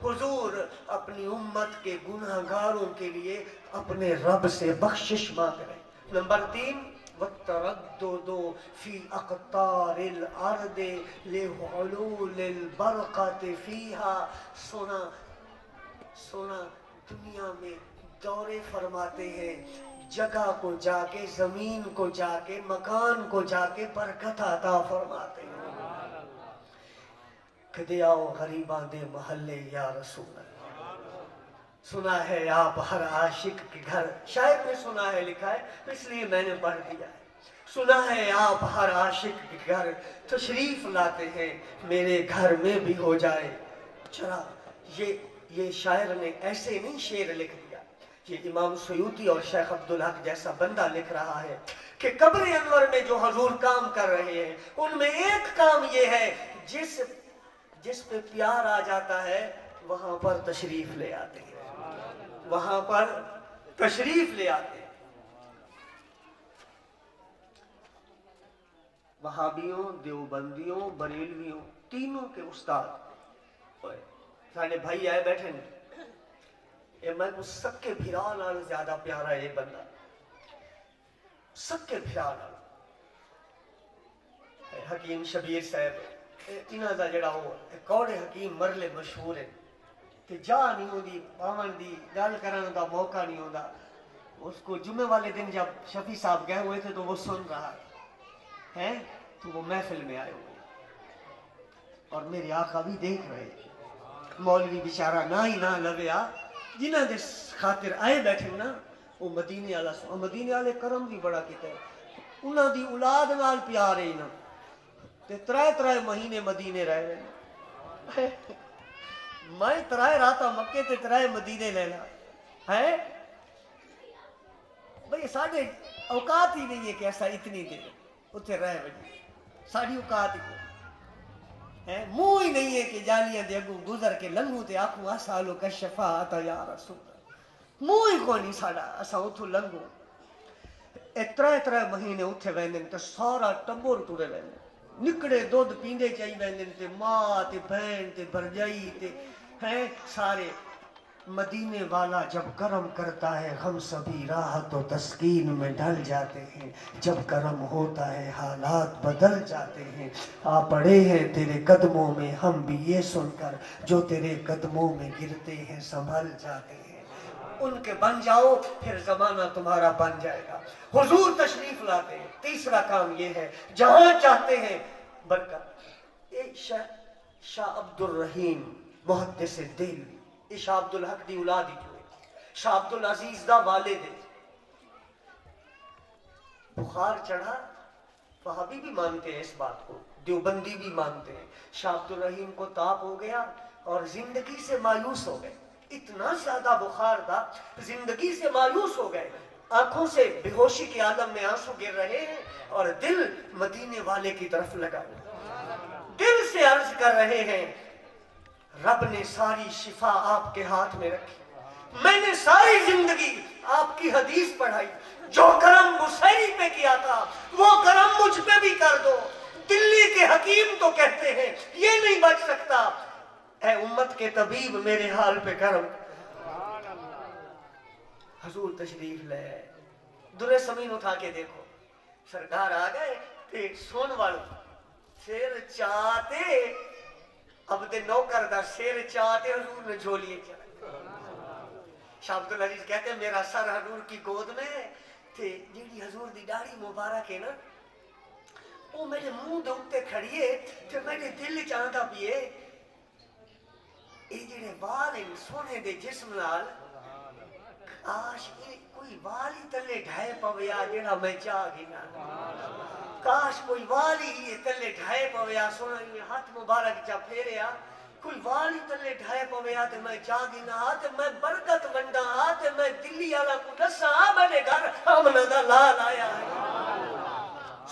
حضور اپنی امت کے گناہگاروں کے لیے اپنے رب سے بخشش مانگ رہے۔ نمبر 3 وَالتَّرَدُّدُ فِي أَقْطَارِ الْأَرْضِ لِحُلُولِ الْبَرْقَةِ فِيهَا، سونا دنیا میں دورے فرماتے ہیں، جگہ کو جا کے، زمین کو جا کے، مکان کو جا کے برکت عطا فرماتے ہیں۔ کدے آؤ غریباں دے محلے یا رسول اللہ، سنا ہے آپ ہر عاشق کے گھر، شاید میں سنا ہے لکھا ہے اس لیے میں نے پڑھ دیا ہے، سنا ہے آپ ہر عاشق کے گھر تشریف لاتے ہیں، میرے گھر میں بھی ہو جائے چرا۔ یہ شاعر نے ایسے نہیں شعر لکھ دیا، یہ امام سیوطی اور شیخ عبدالحق جیسا بندہ لکھ رہا ہے کہ قبر انور میں جو حضور کام کر رہے ہیں ان میں ایک کام یہ ہے جس پہ پیار آ جاتا ہے وہاں پر تشریف لے آتے ہیں، وہاں پر تشریف لے آتے ہیں۔ وہابیوں، دیوبندیوں، بریلویوں تینوں کے استاد سارے بھائی آئے بیٹھے ہیں، اے میں کو سب کے بھرا نال زیادہ پیارا ہے یہ بندہ، سب کے بھرا نال حکیم شبیر صاحب انہاں دا جڑا ہو کوڑے حکیم مرلے مشہور ہیں کہ جا نہیں ہوندی پاون دی گل کرن دا موقع نہیں ہوندا۔ اس کو جمعے والے دن جب شفیع صاحب گئے ہوئے تھے تو وہ سن رہا ہے تو وہ محفل میں آئے ہوئے اور میرے آقا بھی دیکھ رہے، مولوی بیچارہ نہ ہی نہ لویا، جنہ دے خاطر آئے بیٹھے نا وہ مدینے والا سو، مدینے والے کرم بھی بڑا کیتا ہے، انہاں دی اولاد نال پیار ہے نا تے 3 مہینے مدینے رہے ہیں، میں 3 راتا مکے تے 3 مدینے لینا ہے بھئی، ساڑھے اوقات ہی نہیں ہے کہ ایسا اتنی دیر اتنے رہ بجے، ساڑھی اوقات ہی ہے، منہ ہی نہیں ہے کہ جالیاں دے اگوں گزر کے لنگوں تے آکھوں اسالو کا شفاعت یا رسول اللہ، منہ ہی کو نہیں ساڑا اسا اتھو لنگوں۔ 3 مہینے اتھے ویندن تے سارا ٹبر ٹرے ویندن، نکڑے دودھ پیندے چاہی ویندن تے ماں تے بہن تے بھرجائی تے ہیں سارے۔ مدینے والا جب کرم کرتا ہے غم سبھی راحت و تسکین میں ڈھل جاتے ہیں، جب کرم ہوتا ہے حالات بدل جاتے ہیں۔ آ پڑے ہیں تیرے قدموں میں ہم بھی یہ سن کر، جو تیرے قدموں میں گرتے ہیں سنبھل جاتے ہیں۔ ان کے بن جاؤ پھر زمانہ تمہارا بن جائے گا۔ حضور تشریف لاتے ہیں، تیسرا کام یہ ہے جہاں چاہتے ہیں برکت۔ ایک شاہ عبد الرحیم محدث دہلوی، شاہ عبدالحق دی اولاد ہی جو ہے، شاہ عبدالعزیز دا والد ہے، بخار چڑھا، وہابی بھی مانتے ہیں اس بات کو، دیوبندی بھی مانتے ہیں، شاہ عبدالرحیم کو تاپ ہو گیا اور زندگی سے مایوس ہو گئے، اتنا زیادہ بخار تھا زندگی سے مایوس ہو گئے، آنکھوں سے بے ہوشی کے عالم میں آنسو گر رہے ہیں اور دل مدینے والے کی طرف لگا، دل سے عرض کر رہے ہیں رب نے ساری شفا آپ کے ہاتھ میں رکھی، میں نے ساری زندگی آپ کی حدیث پڑھائی، جو کرم بصیری پہ کیا تھا وہ کرم مجھ پہ بھی کر دو۔ دلی کے حکیم تو کہتے ہیں یہ نہیں بچ سکتا، اے امت کے طبیب میرے حال پہ کرم۔ حضور تشریف لے آئے، درے سمین اٹھا کے دیکھو، سرکار آ گئے تے سون والو سیر چاہتے اب دے نوکر دا سیر چاہتے حضور نے جھولیے چلا۔ شاہ عبدالعزیز کہتے ہیں میرا سر حضور کی گود میں تھے، جیڑی حضور دی داڑھی مبارک ہے نا وہ میرے منہ دے اتے کھڑیے تے میرے دل چاہتا پیے یہ جڑے وال ہیں سونے دے جسم نال، کاش کوئی وال ہی تلے ڈھائے پویا جڑا میں چاہ گنا، کاش کوئی وال ہی تلے ڈھائے پویا، سونا ہاتھ مبارک چا پھیریا، کوئی وال ہی تلے ڈھائے پویا تے میں چاہ گنا تے میں برکت ونڈا تے میں دلی والا کو دساں میرے گھر آمنہ دا لال آیا ہے۔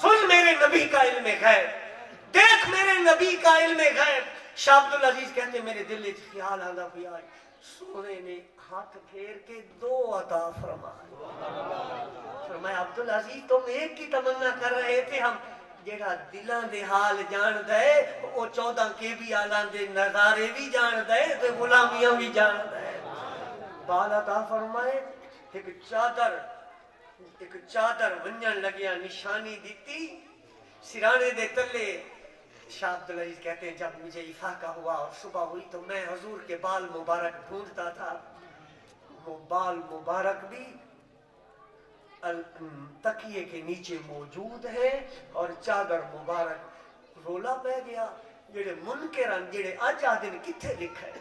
سن میرے نبی کا علم غیب، دیکھ میرے نبی کا علم غیب۔ شاہ عبدالعزیز کہتے ہیں میرے دل وچ خیال آندا پیا سونے نے ہاتھ پھیر کے دو عطا فرمایا عبدالعزیز تم ایک کی تمنا کر رہے تھے، ہم جیڑا دلاں دے حال جان دے وہ 14 کے بھی آلاں دے نظارے بھی جان دے تے غلامیاں بھی جان دے۔ بال عطا فرمائے، ایک چادر ونجن لگیا نشانی دیتی سرانے دے تلے۔ شاہ عبدالعزیز کہتے ہیں جب مجھے افاقہ ہوا اور صبح ہوئی تو میں حضور کے بال مبارک ڈھونڈتا تھا، وہ بال مبارک بھی تکیے کے نیچے موجود ہے اور چادر مبارک رولا پہ گیا۔ جڑے منکران جڑے آج آدن کتھے لکھا ہے،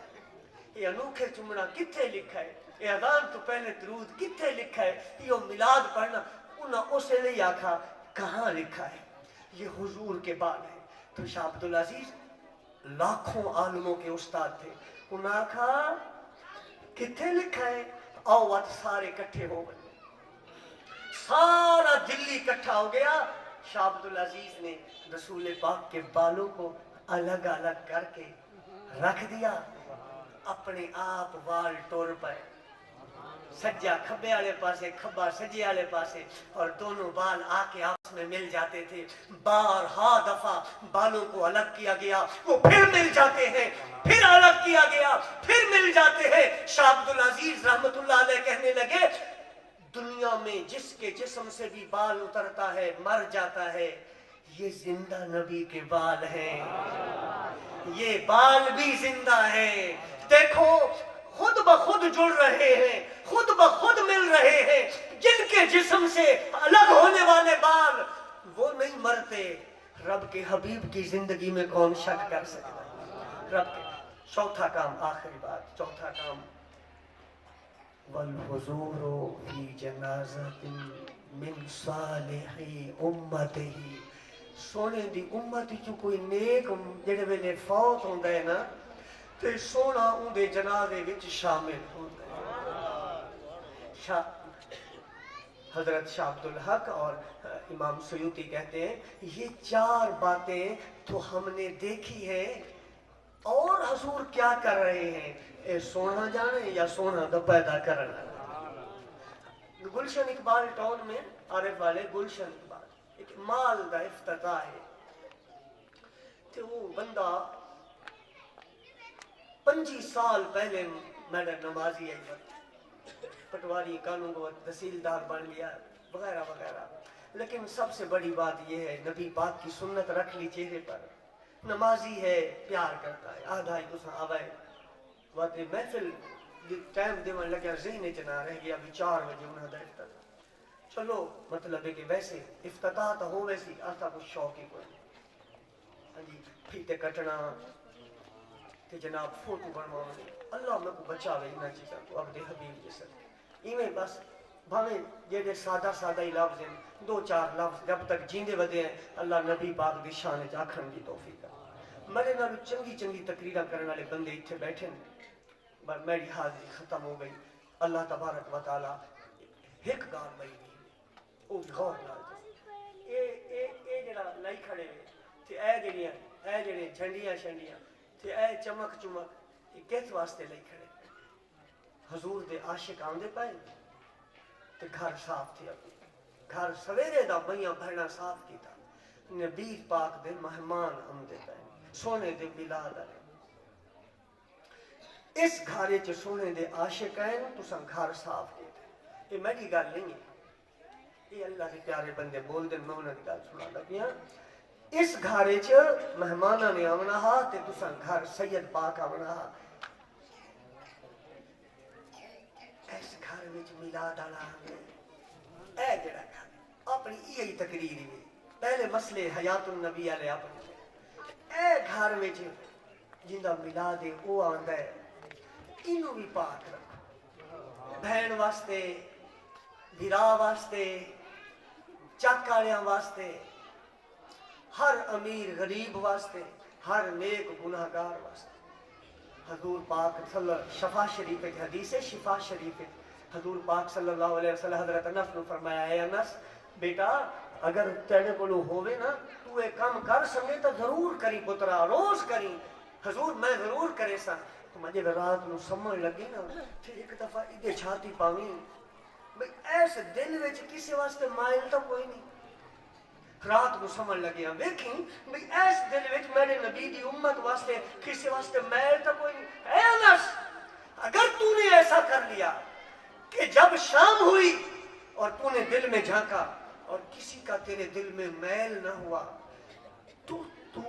یہ انوکھے چمڑا کتھے لکھا ہے، یہ اذان تو پہلے درود کتھے لکھا ہے، یہ میلاد پڑھنا، انہوں اسے نہیں آکھا کہاں لکھا ہے، یہ حضور کے بال ہے۔ تو شاہ عبدالعزیز لاکھوں عالموں کے استاد تھے، انہوں نے کہا کتھے لکھا ہے، آؤ وقت سارے کٹھے ہو گئے، سارا دلی کٹھا ہو گیا۔ شاہ عبدالعزیز نے رسول پاک کے بالوں کو الگ الگ کر کے رکھ دیا، اپنے آپ وال ٹور پائے، سجا کھبے والے پاسے کھبا سجے والے پاسے، اور دونوں بال آ کے آپس میں مل جاتے تھے۔ بارہا دفعہ بالوں کو الگ کیا گیا، وہ پھر مل جاتے ہیں، پھر الگ کیا گیا، پھر مل جاتے ہیں۔ شاہ عبدالعزیز رحمت اللہ علیہ کہنے لگے دنیا میں جس کے جسم سے بھی بال اترتا ہے مر جاتا ہے، یہ زندہ نبی کے بال ہیں، یہ بال بھی زندہ ہیں۔ دیکھو خود بخود جڑ رہے ہیں، خود بخود مل رہے ہیں، جن کے جسم سے الگ ہونے والے بال وہ نہیں مرتے۔ رب کے حبیب کی زندگی میں کون شک کر سکتا ہے؟ رب کے چوتھا کام، آخری بات، چوتھا کام، والحضور فی جنازت من صالح امتہ، سونے دی امت چو کوئی نیک جڑے ویلے فوت ہوندا ہے نا تے سونا ان دے جنازے وچ شامل ہوندا ہے۔ حضرت شاہ عبدالحق اور امام سیوطی کہتے ہیں یہ چار باتیں تو ہم نے دیکھی ہے، اور حضور کیا کر رہے ہیں، اے سونا جانے یا سونا دا پیدا کرنا۔ گلشن اقبال ٹاؤن میں عارف والے گلشن اقبال ایک مال دا افتتاح ہے، تو وہ بندہ 25 سال پہلے میڈر نمازی آئی پٹواری قانون کو تحصیلدار بن گیا وغیرہ وغیرہ، لیکن سب سے بڑی بات یہ ہے نبی پاک کی سنت رکھ لی چہرے پر، نمازی ہے پیار کرتا ہے، آدھا ہی تساں آوائے وقت محفل ٹائم دیون لگیا ذہن چ نہ رہ گیا بھی 4 بجے انہاں دا افتتاح، چلو مطلب ہے کہ ویسے افتتاح تو ہو ویسی آسا کچھ شوق ہی کوئی ہاں جی پھیتے کٹنا تے جناب فوٹو بنوانے، اللہ میں کو بچاوے انہاں چیزاں تو عبد حبیب جیسا ایویں بس بھاویں جڑے سادہ سادہ ہی لفظ ہیں 2-4 لفظ جب تک جیندے ودے ہیں اللہ نبی پاک دی شان وچ آکھن دی توفیق عطا۔ میرے نال چنگی چنگی تقریراں کرنے والے بندے اتنے بیٹھے ہیں، میری حاضری ختم ہو گئی، اللہ تبارک و تعالی ایک گال بھائی وہ بھی غور نال اے جڑا لائی کھڑے ہوئے تے اے جڑے جھنڈیاں شنڈیاں تے اے چمک چمک یہ کس واسطے لائی کھڑے؟ حضور دے عاشق آندے پائے تے گھر صاف تھی اپنی گھر سویرے دا بھائیاں بھرنا صاف کیتا نبی پاک دے مہمان آندے پائے سونے دے ملاد آئے اس گھارے چ سونے دے عاشق آئے تساں گھر صاف کیتے یہ میری گل نہیں ہے یہ اللہ کے پیارے بندے بول دیں میں انہوں نے گل سنا لگیاں اس گھارے چ مہمانہ نے آونا ہا تے تساں گھر سید پاک آونا ہا اس گھر وچ میلاد آنا اے جڑا گھر اپنی یہی تقریر ہے پہلے مسئلے حیات النبی علیہ اپنے اے گھر وچ جندا میلاد ہے وہ آندا ہے انہوں بھی پاک رکھو بہن واسطے بھرا واسطے چک والیاں واسطے ہر امیر غریب واسطے ہر نیک گناہگار واسطے حضور پاک صلی شفا شریف ایک حدیث ہے شفا شریف حضور پاک صلی اللہ علیہ وسلم حضرت انس نے فرمایا ہے انس بیٹا اگر تیرے کو ہوئے نا تو ایک کام کر سکے تو ضرور کری پترا روز کری حضور میں ضرور کرے سا تو مجھے رات نو سمجھ لگی نا پھر ایک دفعہ ادھے چھاتی پاویں بھئی ایسے دل وچ کسی واسطے مائل تو کوئی نہیں رات کو سمجھ لگیا دیکھیں بھئی ایس دل وچ میرے نبی دی امت واسطے کسی واسطے میل تو کوئی نہیں اے انس اگر تو نے ایسا کر لیا کہ جب شام ہوئی اور تو نے دل میں جھانکا اور کسی کا تیرے دل میں میل نہ ہوا تو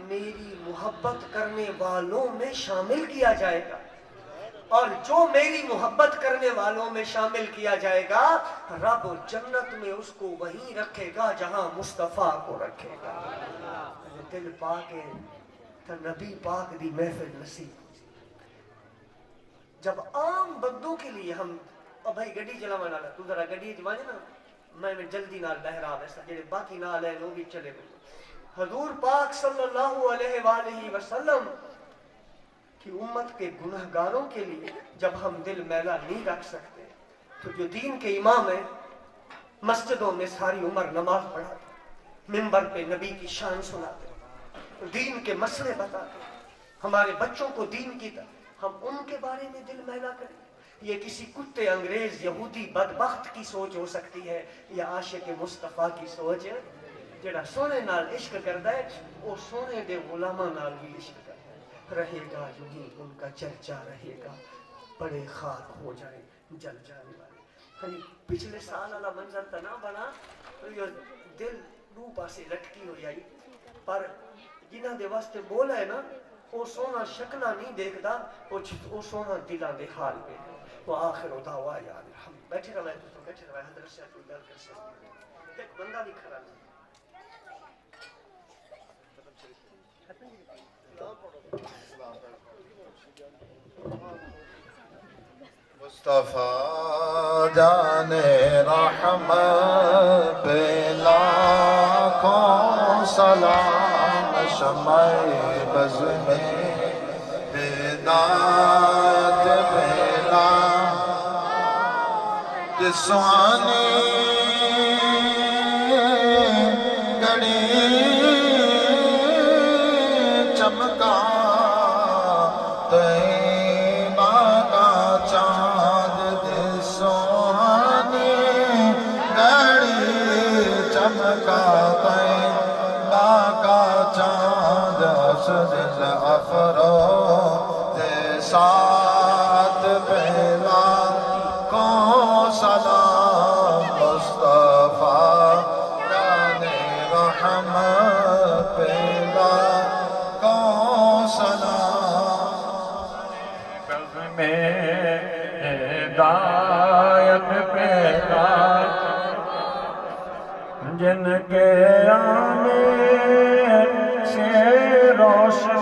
میری محبت کرنے والوں میں شامل کیا جائے گا اور جو میری محبت کرنے والوں میں شامل کیا جائے گا رب جنت میں اس کو وہیں رکھے گا جہاں مصطفیٰ کو رکھے گا دل پاک ہے تو نبی پاک دی محفل نصیب جب عام بندوں کے لیے ہم بھائی گڈی چلاوان والا تو ذرا گڈی جوانے نا میں جلدی نال بہرا ویسا جڑے باقی نال ہے وہ بھی چلے گئے حضور پاک صلی اللہ علیہ وآلہ وسلم کی امت کے گناہگاروں کے لیے جب ہم دل میلا نہیں رکھ سکتے تو جو دین کے امام ہیں مسجدوں میں ساری عمر نماز پڑھاتے منبر پہ نبی کی شان سناتے دین کے مسئلے بتاتے ہمارے بچوں کو دین کی ہم ان کے بارے میں دل میلا کریں یہ کسی کتے انگریز یہودی بدبخت کی سوچ ہو سکتی ہے یا عاشق مصطفیٰ کی سوچ ہے جڑا سونے نال عشق کرتا ہے وہ سونے دے غلاماں نال بھی عشق کرتا ہے رہے گا یوں ہی ان کا چرچا رہے گا بڑے خاک ہو جائیں جل جانے والے پچھلے سال والا منظر تو نہ بنا دل دو پاسے لٹکی ہو جائی پر جنہ دے واسطے بولا ہے نا وہ سونا شکلا نہیں دیکھتا وہ سونا دلان دے حال پہ وہ آخر دعوا یاد ہم بیٹھے رہے تو بیٹھے رہے حضرت سے کوئی گل کر سکتے ایک بندہ بھی کھڑا نہیں مصطفیٰ جان رحمت پہ لاکھوں سلام شمع بز میں ہدایت پھیلا جسوانی گھڑی چمکا ساتھ پہلا کو سلام مصطفیٰ جان رحمت پہلا کو سلام میں ہدایت پہلا جن کے آنے سے روشن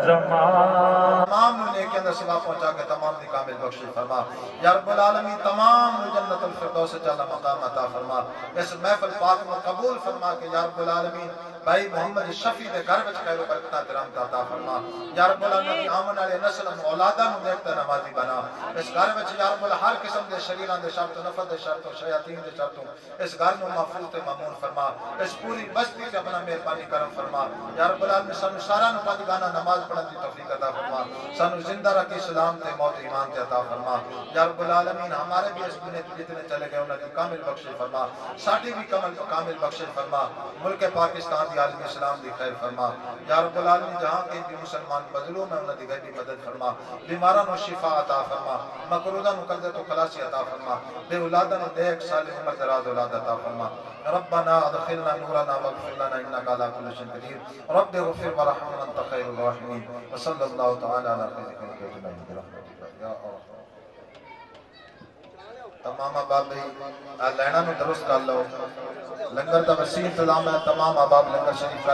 تمام نے کے اندر سوا پہنچا کے تمام نے کامل بخشی فرما یا رب العالمین تمام جنت الفردوس جل مقام عطا فرما اس محفل پاک میں قبول فرما کے یا رب العالمین بھائی محمد شفیع دے گھر وچ خیر و برکتاں تے رحمتاں عطا فرما یا رب العالمین آمن والے نسل اولاداں نوں نیک تے نمازی بنا اس گھر وچ یا رب ہر قسم دے شریراں دے شر تو نفرت دے شر تو شیاطین دے شر تو اس گھر نوں محفوظ تے مامون فرما اس پوری بستی تے اپنا مہربانی کرم فرما یا رب العالمین سانو سارا نوں پنج گانا نماز پڑھن دی توفیق عطا فرما سانو زندہ رکھ اسلام تے موت ایمان تے عطا فرما یا رب العالمین ہمارے بھی اس دنیا تے جتنے چلے گئے انہاں دی کامل بخشش فرما ساڈی بھی کامل بخشش فرما ملک پاکستان دی عالم اسلام دی خیر فرما یا رب العالمین جہاں کے بھی مسلمان مظلوم ہیں انہاں دی غیبی مدد فرما بیماراں نوں شفا عطا فرما مقروضاں نوں قرضے تو خلاصی عطا فرما بے اولاداں نوں نیک صالح عمر دراز اولاد عطا فرما ربنا ادخلنا نورنا واغفر لنا انك على كل شيء قدير رب اغفر وارحم وانت خير الراحمين وصلى الله تعالى على خير خلق اجمعين برحمتك يا ارحم تمام احباب لینا نو درست کر لو لنگر دا وسیع انتظام ہے تمام احباب لنگر شریف